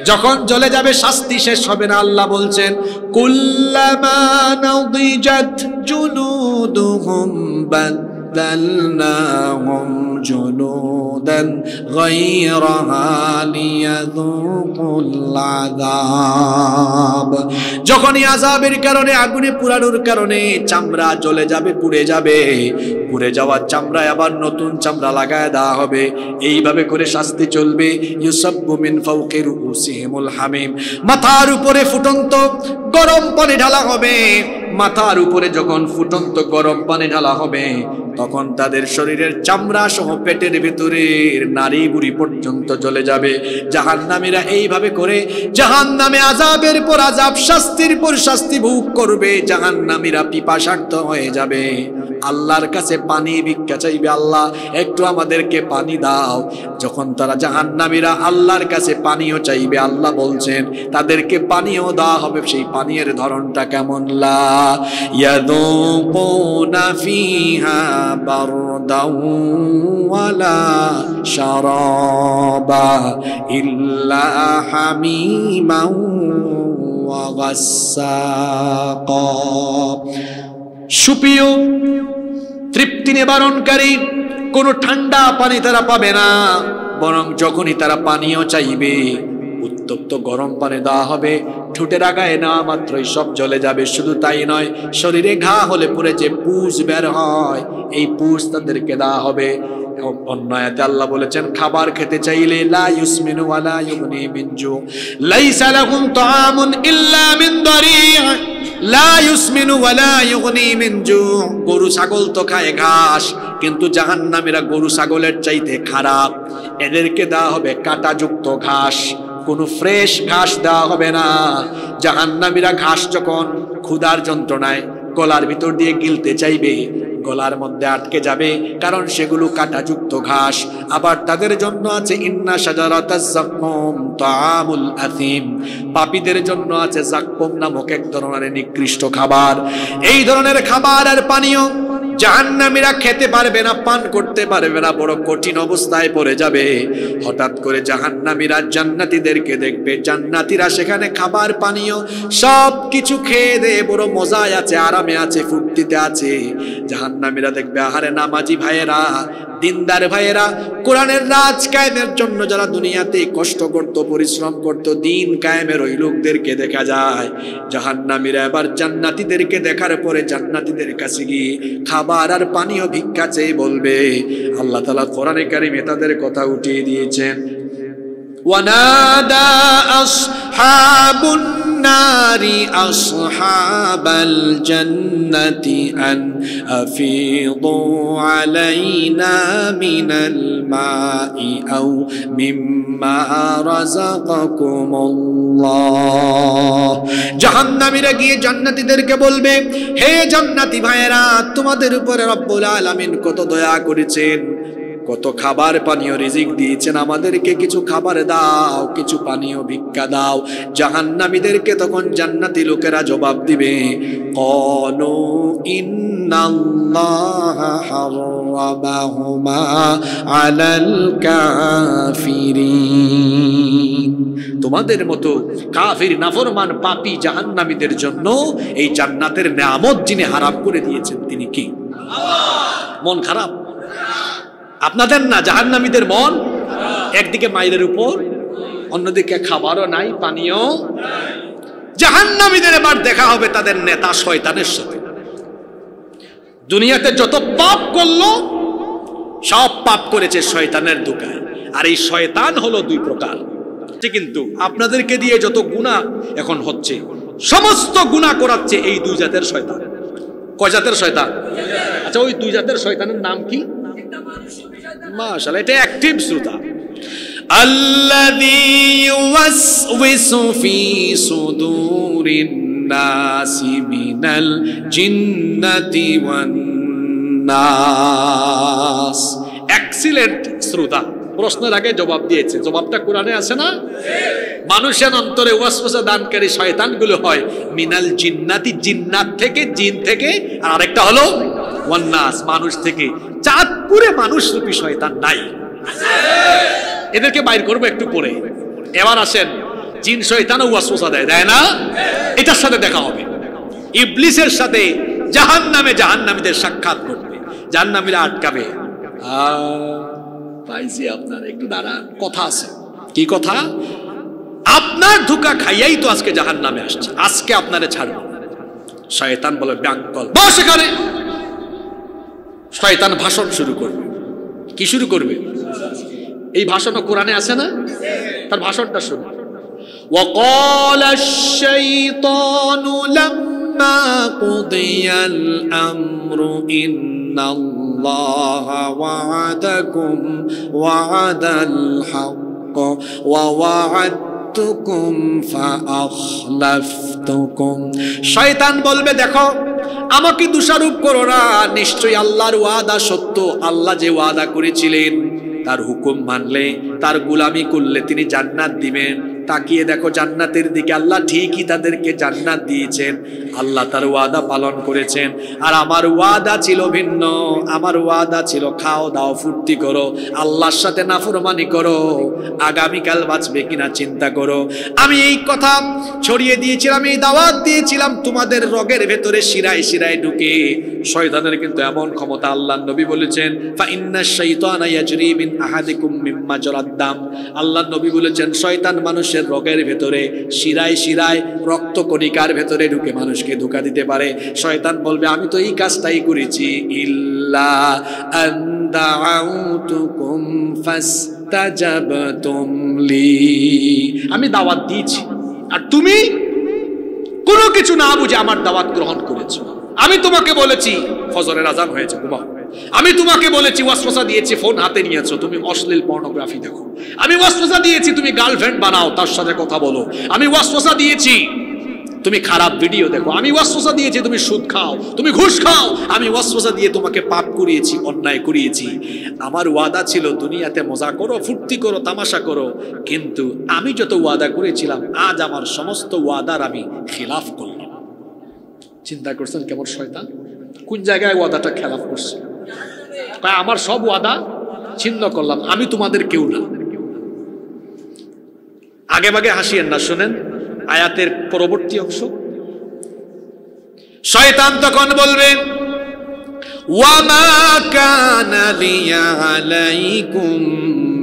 যখন জ্বলে যাবে শাস্তি শেষ হবে না। আল্লাহ বলছেন কুল্লামা নাদিজাত জুলুদুহুম বাদদালনাহুম জুলুদান গায়রাহা লিয়াযুকুল আযাব। যখনই আযাবের কারণে, আগুনে পুরানোর কারণে চামড়া জ্বলে যাবে, পুড়ে যাবে, পুড়ে যাওয়ার চামড়ায় আবার নতুন চামড়া লাগায় দেওয়া হবে। এইভাবে করে শাস্তি চলবে। ইউসাব্বু মিন ফাওকি রুউসিহিমুল হামিম। মাথার উপরে ফুটন্ত গরম পানি ঢালা হবে। মাথার উপরে যখন ফুটন্ত গরম পানি ঢালা হবে তখন তাদের শরীরের চামড়া সহ পেটের ভিতরের নাড়ি বুড়ি পর্যন্ত জ্বলে যাবে। জাহান্নামীরা এইভাবে করে জাহান্নামে আযাবের পর আযাব, শাস্তির পর শাস্তি ভোগ করবে। জাহান্নামীরা পিপাসার্ত হয়ে যাবে, আল্লাহর কাছে পানি ভিক্ষা চাইবে, আল্লাহ একটু আমাদেরকে পানি দাও। যখন তারা জাহান্নামীরা আল্লাহর কাছে পানিও চাইবে, আল্লাহ বলছেন তাদেরকে পানিও দেওয়া হবে। সেই পানির ধরনটা কেমন? লা ইয়াযুকুনা ফিহা বারদাও ওয়ালা শারাবা ইল্লা হামিমান ওয়া গাসসাকা। সুপিও তৃপ্তি নিবারণকারী কোনো ঠান্ডা পানি তারা পাবে না, বরং যখনই তারা পানীয় চাইবে উত্তপ্ত গরম পানি দেওয়া হবে। ঠোঁটের আগায় না মাত্রই সব জ্বলে যাবে। শুধু তাই নয়, শরীরে ঘা হলে পরে যে পুষ বের হয় এই পুষ তাদেরকে দেওয়া হবে। অন্য আয়াতে আল্লাহ বলেছেন খাবার খেতে চাইলে লা ইউসমিনু ওয়ালা ইউগনি মিন জু, লাইসা লাহুম তাআমুন ইল্লা মিন দারি', লা ইউসমিনু ওয়ালা ইউগনি মিন জু। গরু ছাগল তো খায় ঘাস, কিন্তু জাহান্নামীরা গরু ছাগলের চাইতে খারাপ। এদেরকে দেওয়া হবে কাঁটাযুক্ত ঘাস, কোনো ফ্রেশ ঘাস দেওয়া হবে না। জাহান্নামীরা ঘাস যখন ক্ষুধার যন্ত্রণায় গলার ভিতর দিয়ে গিলতে চাইবে, গলার মধ্যে আটকে যাবে, কারণ সেগুলো কাঁটাযুক্ত ঘাস। আবার তাদের জন্য আছে ইন্না শাজারাতাজ যাক্কুম তাআমুল আথিম, পাপীদের জন্য আছে যাক্কুম নামক এক ধরনের নিকৃষ্ট খাবার। এই ধরনের খাবার আর পানীয় জাহান্নামীরা খেতে পারবে না, পান করতে পারবে না, বড় কঠিন অবস্থায় পড়ে যাবে। হঠাৎ করে জাহান্নামীরা জান্নাতীদেরকে দেখবে, জান্নাতীরা সেখানে খাবার পানীয় সব কিছু খেয়ে দেয়ে বড় মজায় আছে, আরামে আছে, ফুর্তিতে আছে। জাহান্নামীরা দেখবে আহারে নামাজি ভাইয়েরা, দিনদার ভাইয়েরা, কোরআনের রাজ কায়েমের জন্য যারা দুনিয়াতে কষ্ট করত, পরিশ্রম করত, দিন কায়েমের ওই লোকদেরকে দেখা যায়। জাহান্নামীরা এবার জান্নাতীদেরকে দেখার পরে জান্নাতীদের কাছে গিয়ে খাবার আর পানীয় ভিক্ষা চেয়ে বলবে। আল্লাহ তাআলা কোরআনে কারিমে তাদের কথা উঠিয়ে দিয়েছেন ওয়ানাদা আসহাবুন নারি আসহাবাল জান্নাতি আন আফিদু আলাইনা মিনাল মাই আও মিম্মা রাযাকাকুমুল্লাহ। জাহান্নামীরা গিয়ে জান্নাতীদেরকে বলবে, হে জান্নাতি ভাইয়েরা, তোমাদের উপরে রব্বুল আলামিন কত দয়া করেছেন, কত খাবার পানীয় রিজিক দিয়েছেন, আমাদেরকে কিছু খাবার দাও, কিছু পানীয় ভিক্ষা দাও। জাহান্নামীদেরকে তখন জান্নাতি লোকেরা জবাব দিবে, ক্বালু ইন্নাল্লাহা হারামাহুমা আলাল কাফিরিন। তোমাদের মতো কাফির নাফরমান পাপী জাহান্নামীদের জন্য এই জান্নাতের নিয়ামত যিনি হারাম করে দিয়েছেন তিনি কি? মন খারাপ আপনাদের না? জাহান্নামীদের মন একদিকে মাইলের উপর, অন্যদিকে খাবারও নাই, পানীয়। জাহান্নামীদের এবার দেখা হবে তাদের নেতা শয়তানের সাথে। দুনিয়াতে যত পাপ করলো সব পাপ করেছে শয়তানের ধোঁকায়। আর এই শয়তান হলো দুই প্রকার। কিন্তু আপনাদেরকে দিয়ে যত গুনাহ এখন হচ্ছে, সমস্ত গুনাহ করাচ্ছে এই দুই জাতের শয়তান। কয় জাতের শয়তান? আচ্ছা, ওই দুই জাতের শয়তানের নাম কি? মাশাআল্লাহ, এটা অ্যাক্টিভ শ্রোতা। আল্লাযী ইউওয়াসওয়িসু ফি সুদুরিন নাসি মিনাল জিন্নাতি ওয়ান নাস। এক্সিলেন্ট শ্রোতা, প্রশ্নের আগে জবাব দিয়েছে। জবাবটা কোরআনে আছে না? মানুষের অন্তরে ওয়াসওয়াসা দানকারী শয়তানগুলো হয় মিনাল জিন্নাতি, জিন্নাত থেকে, জিন থেকে, আর আরেকটা হলো ওয়ান নাস, মানুষ থেকে। চাঁদপুরে মানুষ রূপী শয়তান নাই, এদেরকে বাইর করবো একটু পরে। এবার আসেন, জিন শয়তানও ওয়াসওয়াসা দেয়, দেয় না? এটার সাথে দেখা হবে ইবলিসের সাথে। জাহান্নামীদের সাক্ষাৎ করবে, জাহান্নামীরা আটকাবে। পাইছি আপনার, একটু দাঁড়ান, কথা আছে। কি কথা? আপনার ধোঁকা খাইয়াই তো আজকে জাহান্নামে আসছে, আজকে আপনারে ছাড়বো। শয়তান বলে, ব্যাংকল বস এখানে। শয়তান ভাষণ শুরু করবে। কি শুরু করবে? এই ভাষণও কোরআনে আছে না? তার ভাষণটা শুনুন। وقال الشيطان لما قضي الأمر إن الله وعدكم وعد الحق ووعدتكم فأخلفتكم। শয়তান বলবে, দেখো আমাকে দোষারোপ করো না, নিশ্চয়ই আল্লাহর ওয়াদা সত্য। আল্লাহ যে ওয়াদা করেছিলেন, তার হুকুম মানলে, তার গোলামি করলে তিনি জান্নাত দিবেন। তাকিয়ে দেখো জান্নাতের দিকে, আল্লাহ ঠিকই তাদেরকে জান্নাত দিয়েছেন। আল্লাহ তার ওয়াদা পালন করেছেন। আর আমার ওয়াদা ছিল ভিন্ন। আমার ওয়াদা ছিল খাও দাও ফুর্তি করো, আল্লাহর সাথে নাফরমানি করো, আগামীকাল বাঁচবে কিনা চিন্তা করো। আমি এই কথা ছড়িয়ে দিয়েছিলাম, এই দাওয়াত দিয়েছিলাম তোমাদের রগের ভেতরে, শিরায় শিরায় ঢুকে। শয়তানের কিন্তু এমন ক্ষমতা, আল্লাহর নবী বলেছেন, ফা ইন্নাশ শাইতানা ইয়াজরি মিন আহাদিকুম মিম্মা জারাদ দাম। আল্লাহর নবী বলেছেন, শয়তান মানুষের রগের ভেতরে, শিরায় শিরায়, রক্ত কণিকার ভেতরে ঢুকে মানুষকে ধোঁকা দিতে পারে। শয়তান বলবে, আমি তো এই কাজটাই করেছি। ইল্লা আন দাআউতুকুম ফাস্তাজাবতুম লি। আমি দাওয়াত দিয়েছি আর তুমি কোনো কিছু না বুঝে আমার দাওয়াত গ্রহণ করেছো। আমি তোমাকে বলেছি ফজরের আজান হয়েছে, ঘুমাও। আমি তোমাকে বলেছি, ওয়াসওয়াসা দিয়েছি, ফোন হাতে নিয়েছো, তুমি অশ্লীল পর্নোগ্রাফি দেখো। আমি ওয়াসওয়াসা দিয়েছি, তুমি গার্লফ্রেন্ড বানাও, তার সাথে কথা বলো। আমি ওয়াসওয়াসা দিয়েছি, তুমি খারাপ ভিডিও দেখো। আমি ওয়াসওয়াসা দিয়েছি, তুমি সুদ খাও, তুমি ঘুষ খাও। আমি ওয়াসওয়াসা দিয়ে তোমাকে পাপ করিয়েছি, অন্যায় করিয়েছি। আমার ওয়াদা ছিল দুনিয়াতে মজা করো, ফুর্তি করো, তামাশা করো। কিন্তু আমি যত ওয়াদা করেছিলাম, আজ আমার সমস্ত ওয়াদার আমি খিলাফ করলাম। চিন্তা করছেন কেমন শয়তান? কোন জায়গায় ওয়াদাটা খেলাফ করছে? আমার সব ওয়াদা ছিন্ন করলাম, আমি তোমাদের কেউ না। আগে ভাগে হাসিয়েন না, শুনেন আয়াতের পরবর্তী অংশ। শয়তান তখন বলবে, ওয়ামা কানা লিয়া আলাইকুম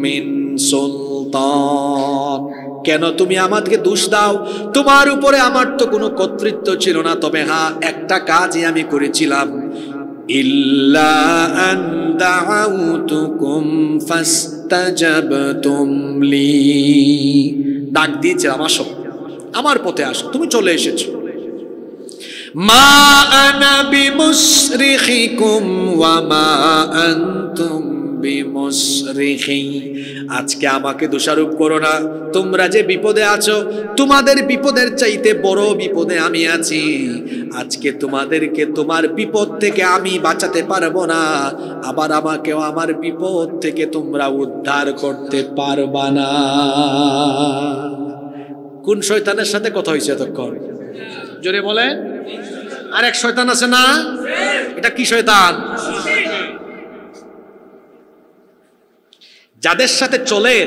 মিন সুলতান। কেন তুমি আমাকে দোষ দাও? তোমার উপরে আমার তো কোনো কর্তৃত্ব ছিল না। তবে হ্যাঁ, একটা কাজই আমি করেছিলাম। ইল্লা আন দাআউতুকুম ফাস্তাজাবতুম লি। ডাক দিয়েছিলাম, আসো আমার পথে আসো, তুমি চলে এসেছো। মা আনা বিমুসরিখিকুম ওয়া মা আনতুম বিমুসরিখি। আজকে আমাকে দোষারোপ করো না, তোমরা যে বিপদে আছো, তোমাদের বিপদের চাইতে বড় বিপদে আমি আছি। আজকে তোমাদেরকে তোমার বিপদ থেকে আমি বাঁচাতে পারবো না, আবার আমাকেও আমার বিপদ থেকে তোমরা উদ্ধার করতে পারবা না। কোন শয়তানের সাথে কথা হয়েছে এতক্ষণ? জোরে বলেন। আর এক শয়তান আছে না? এটা কি শয়তান? যাদের সাথে চলেন,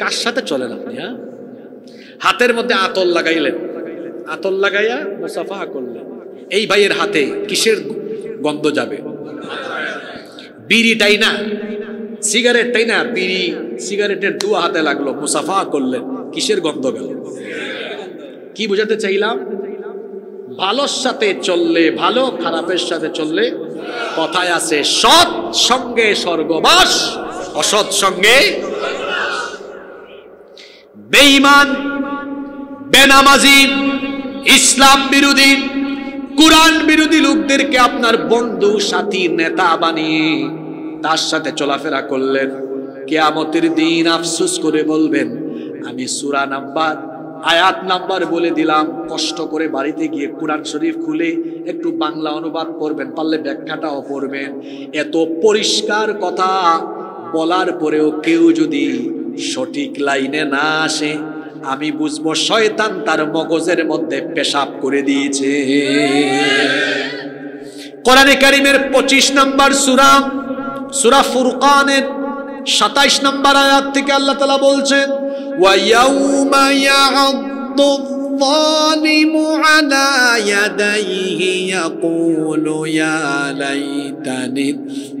কার সাথে চলেন আপনি? হাতের মধ্যে আতর লাগাইলেন, আতর লাগাইয়া মুসাফা করলেন, এই ভাইয়ের হাতে কিসের গন্ধ যাবে? বিড়িটাই না, সিগারেটটাই না, বিড়ি সিগারেটের দুয়া হাতে লাগলো, মুসাফা করলেন, কিসের গন্ধ গেল? কি বোঝাতে চাইলাম? ভালোর সাথে চললে ভালো, খারাপের সাথে চললে, কথায় আছে সৎ সঙ্গে স্বর্গবাস, অসৎ সঙ্গে। বেঈমান, বেনামাজি, ইসলাম বিরোধী, কুরআন বিরোধী লোকদেরকে আপনার বন্ধু, সাথী, নেতা বানিয়ে তার সাথে চলাফেরা করলেন, কিয়ামতের দিন আফসোস করে বলবেন, আমি সূরা নাম্বার, আয়াত নাম্বার বলে দিলাম, কষ্ট করে বাড়িতে গিয়ে কোরআন শরীফ খুলে একটু বাংলা অনুবাদ করবেন, পারলে ব্যাখ্যাটাও পড়বেন। এত পরিষ্কার কথা বলার পরেও কেউ যদি সঠিক লাইনে না আসে, আমি বুঝবো শয়তান তার মগজের মধ্যে পেশাব করে দিয়েছে। কোরআনে কারীমের 25 নম্বর সূরা, সূরা ফুরকানের 27 নম্বর আয়াত থেকে আল্লাহ তাআলা বলছেন, ওয়া ইয়াউমা ইয়া'আদ্দু যালিমু আলা ইয়াদাইহি ইয়াকুলু ইয়া লাইতানি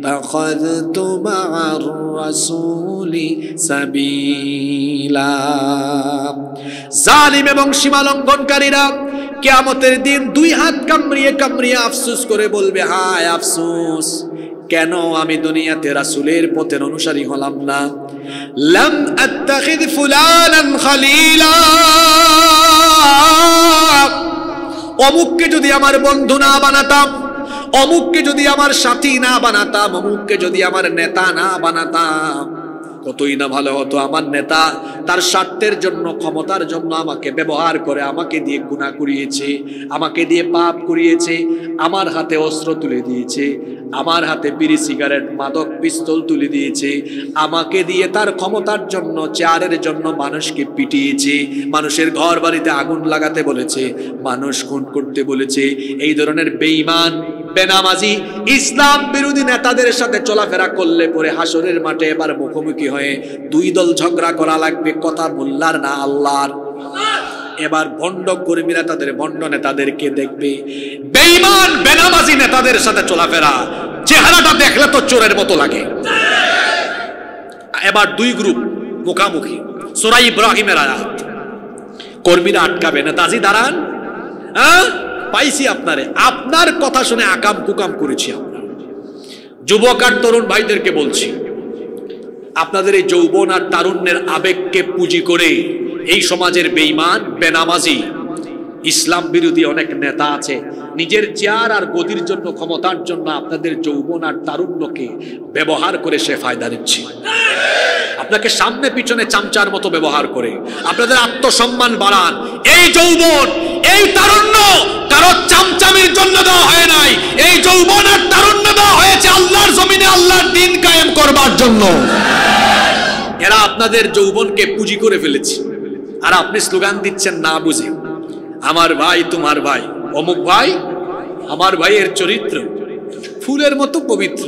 তাখাযতু মা'আর রাসূলি সাবিলা। জালিম এবং সীমালঙ্ঘনকারীরা কিয়ামতের দিন দুই হাত কামড়িয়ে কামড়িয়ে আফসোস করে বলবে, হায় আফসোস, কেন আমি দুনিয়াতে রাসূলের পথের অনুসারী হলাম না। লাম আত্তাখিদ ফুলানান খলিলা, অমুককে যদি আমার বন্ধু না বানাতাম, অমুককে যদি আমার সাথী না বানাতাম, অমুককে যদি আমার নেতা না বানাতাম, কতই না ভালো হতো। আমার নেতা তার স্বার্থের জন্য, ক্ষমতার জন্য আমাকে ব্যবহার করে, আমাকে দিয়ে গুনাহ করিয়েছে, আমাকে দিয়ে পাপ করিয়েছে, আমার হাতে অস্ত্র তুলে দিয়েছে, আমার হাতে বিড়ি, সিগারেট, মাদক, পিস্তল তুলে দিয়েছে, আমাকে দিয়ে তার ক্ষমতার জন্য, চেয়ারের জন্য মানুষকে পিটিয়েছে, মানুষের ঘর বাড়িতে আগুন লাগাতে বলেছে, মানুষ খুন করতে বলেছে। এই ধরনের বেঈমান, বেনামাজি, ইসলাম বিরোধী নেতাদের সাথে চলাফেরা করলে পরে হাসরের মাঠে এবার মুখোমুখি হয়ে দুই দল ঝগড়া করা লাগবে, কথা মোল্লার না আল্লাহর। এবার ভণ্ড কর্মীরা তাদের ভণ্ড নেতাদেরকে দেখবে, বেঈমান বেনামাজি নেতাদের সাথে চলাফেরা, চেহারাটা দেখলে তো চোরের মতো লাগে। এবার দুই গ্রুপ মুখামুখি, সূরা ইব্রাহিমের আয়াত। কর্মীরা আটকাবে, নেতাজি দাঁড়ান, পাইছি আপনারে, আপনার কথা শুনে আকাম কুকাম করেছি আমরা। যুবক আর তরুণ ভাইদেরকে বলছি, আপনাদের এই যৌবন আর তারুণ্যের আবেগকে পুঁজি করে এই সমাজের বেঈমান, বেনামাজি, ইসলাম বিরোধী অনেক নেতা আছে, নিজের চেয়ার আর গদির জন্য, ক্ষমতার জন্য আপনাদের যৌবন আর তারুণ্যকে ব্যবহার করে সে ফায়দা নিচ্ছে। আপনাকে সামনে পিছনে চামচার মতো ব্যবহার করে আপনাদের আত্মসম্মান বাড়ান। এই যৌবন, এই তারুণ্য কারো চামচামির জন্য দেওয়া হয় নাই, এই যৌবন আর তারুণ্য দেওয়া হয়েছে আল্লাহর জমিনে আল্লাহর দ্বীন কায়েম করবার জন্য। এরা আপনাদের যৌবনকে পুঁজি করে ফেলেছে, আর আপনি স্লোগান দিচ্ছেন না বুঝে, আমার ভাই তোমার ভাই, অমুক ভাই আমার ভাইয়ের চরিত্র ফুলের মতো পবিত্র,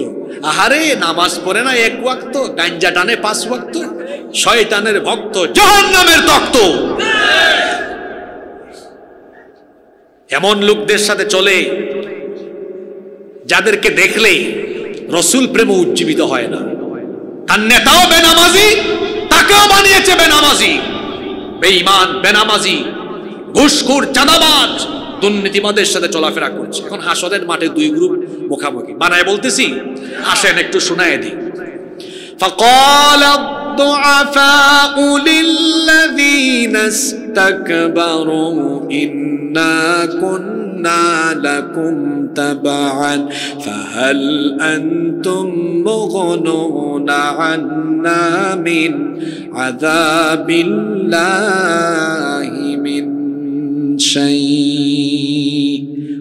আহারে নামাজ পড়ে না এক ওয়াক্ত, গাঞ্জা টানে 5 ওয়াক্ত, শয়তানের ভক্ত, জাহান্নামের তক্ত। এমন লোকদের সাথে চলে যাদেরকে দেখলে রসুল প্রেম উজ্জীবিত হয় না। তার নেতাও বেনামাজি, তাকেও বানিয়েছে বেনামাজি। বেঈমান, বেনামাজি, ঘুষখোর, চাঁদাবাজ, দুর্নীতিবাদের সাথে চলাফেরা করছে। এখন হাসরের মাঠে দুই গ্রুপ মুখামুখি, বানায় বলতেছি, আসেন একটু শোনায় দিই। فقال الضعفاء للذين ইস্তাকবারু ইন্না কুন্না লাকুম তাবআন ফাহাল আনতুম মুগনুনা আন্না মিন আযাবিল্লাহি মিন শাই।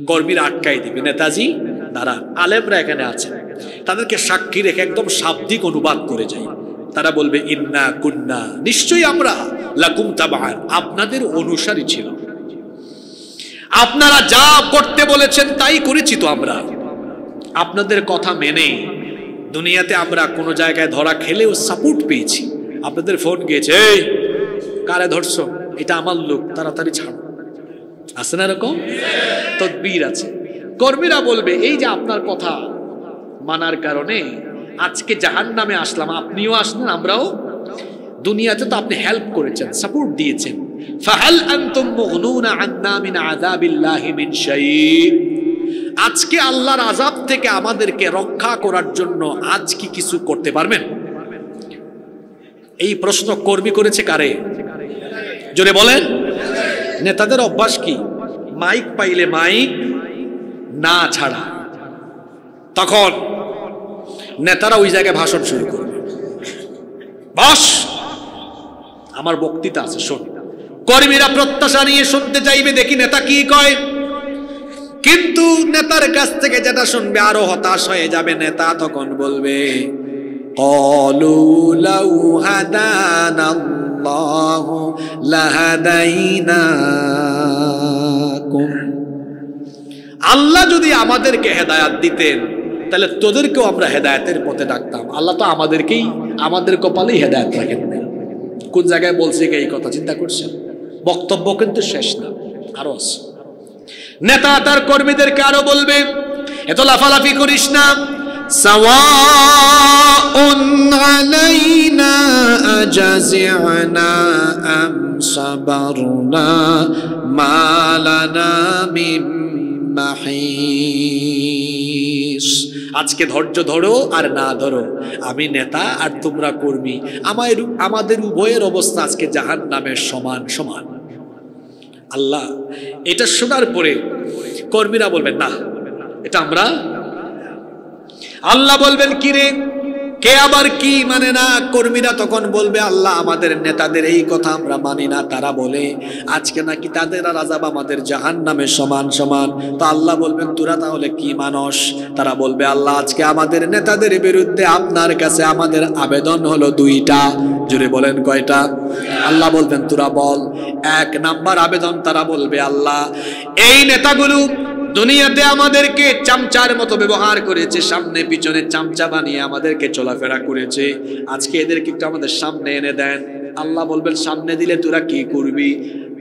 কর্মীরা আটকাই দিবে, নেতাজি দাঁড়ান, আলেমরা এখানে আছেন, তাদেরকে সাক্ষী রেখে একদম শাব্দিক অনুবাদ করে যায়। তারা বলবে ইন্না কুন্না, নিশ্চয়ই আমরা, লাকুম তাবআন, আপনাদের অনুসারী ছিল, আপনারা যা করতে বলেছেন তাই করেছি তো আমরা, আপনাদের কথা মেনে দুনিয়াতে আমরা কোনো জায়গায় ধরা খেলেও সাপোর্ট পেয়েছি। আপনাদের ফোন গিয়েছে, এই কারে ধরছো, এটা আমার লোক, তাড়াতাড়ি ছাড়ো, আছে না এরকম? তদবির আছে। কর্মীরা বলবে এই যে আপনার কথা মানার কারণে আজকে জাহান্নামে আসলাম, আপনিও আসলেন, আমরাও। দুনিয়াতে তো আপনি হেল্প করেছেন, সাপোর্ট দিয়েছেন। ফাহাল আনতুম মুগনুনা আন্না মিন আযাবিল্লাহি মিন শাই। আজকে আল্লাহর আযাব থেকে আমাদেরকে রক্ষা করার জন্য আজ কি কিছু করতে পারবেন? এই প্রশ্ন কর্মী করেছে কারে? জোরে বলেন। নেতাদের অভ্যাস কি? মাইক পাইলে মাইক না ছাড়া, তখন নেতারা ওই জায়গায় ভাষণ শুরু করবে। বস, আমার বক্তৃতা আছে, শোন। কর্মীরা প্রত্যাশা নিয়ে শুনতে চাইবে, দেখি নেতা কি কয়। কিন্তু নেতার কাছ থেকে যেটা শুনবে আরো হতাশ হয়ে যাবে। নেতা তখন বলবে ক্বালু লাউ হাদানাল্লাহু লাহাদাইনাকুম। আল্লাহ যদি আমাদেরকে হেদায়াত দিতেন তাহলে তোদেরকেও আমরা হেদায়েতের পথে ডাকতাম। আল্লাহ তো আমাদেরকেই, আমাদের কপালেই হেদায়েত রাখেন না। কোন জায়গায় বলছে এই কথা চিন্তা করছেন? বক্তব্য কিন্তু শেষ না, আরো আছে। নেতা তার কর্মীদেরকে আরো বলবে এত লাফালাফি করিস না, সাওয়াউন আলাইনা আজাজি'না আম সাবারনা মা লানা মিন মাহিস। আজকে ধৈর্য ধরো আর না ধরো, আমি নেতা আর তোমরা কর্মী, আমাদের উভয়ের অবস্থা আজকে জাহান্নামের সমান সমান। আল্লাহ এটা শোনার পরে কর্মীরা বলবেন না, এটা আমরা। আল্লাহ বলবেন কি রে, কে আবার কি মানে না? কর্মীরা তখন বলবে আল্লাহ আমাদের নেতাদের এই কথা আমরা মানি না। তারা বলে আজকে নাকি তাদের আর আযাব আমাদের জাহান্নামের সমান সমান। তো আল্লাহ বলবেন তোরা তাহলে কি মানস? তারা বলবে আল্লাহ আজকে আমাদের নেতাদের বিরুদ্ধে আপনার কাছে আমাদের আবেদন হলো দুইটা। জোরে বলেন কয়টা? আল্লাহ বলবেন তোরা বল। এক নাম্বার আবেদন তারা বলবে আল্লাহ এই নেতাগুলো দুনিয়াতে আমাদেরকে চামচার মতো ব্যবহার করেছে, সামনে পিছনে চামচা বানিয়ে আমাদেরকে চলাফেরা করেছে, আজকে এদেরকে একটু আমাদের সামনে এনে দেন। আল্লাহ বলবেন সামনে দিলে তোরা কি করবি?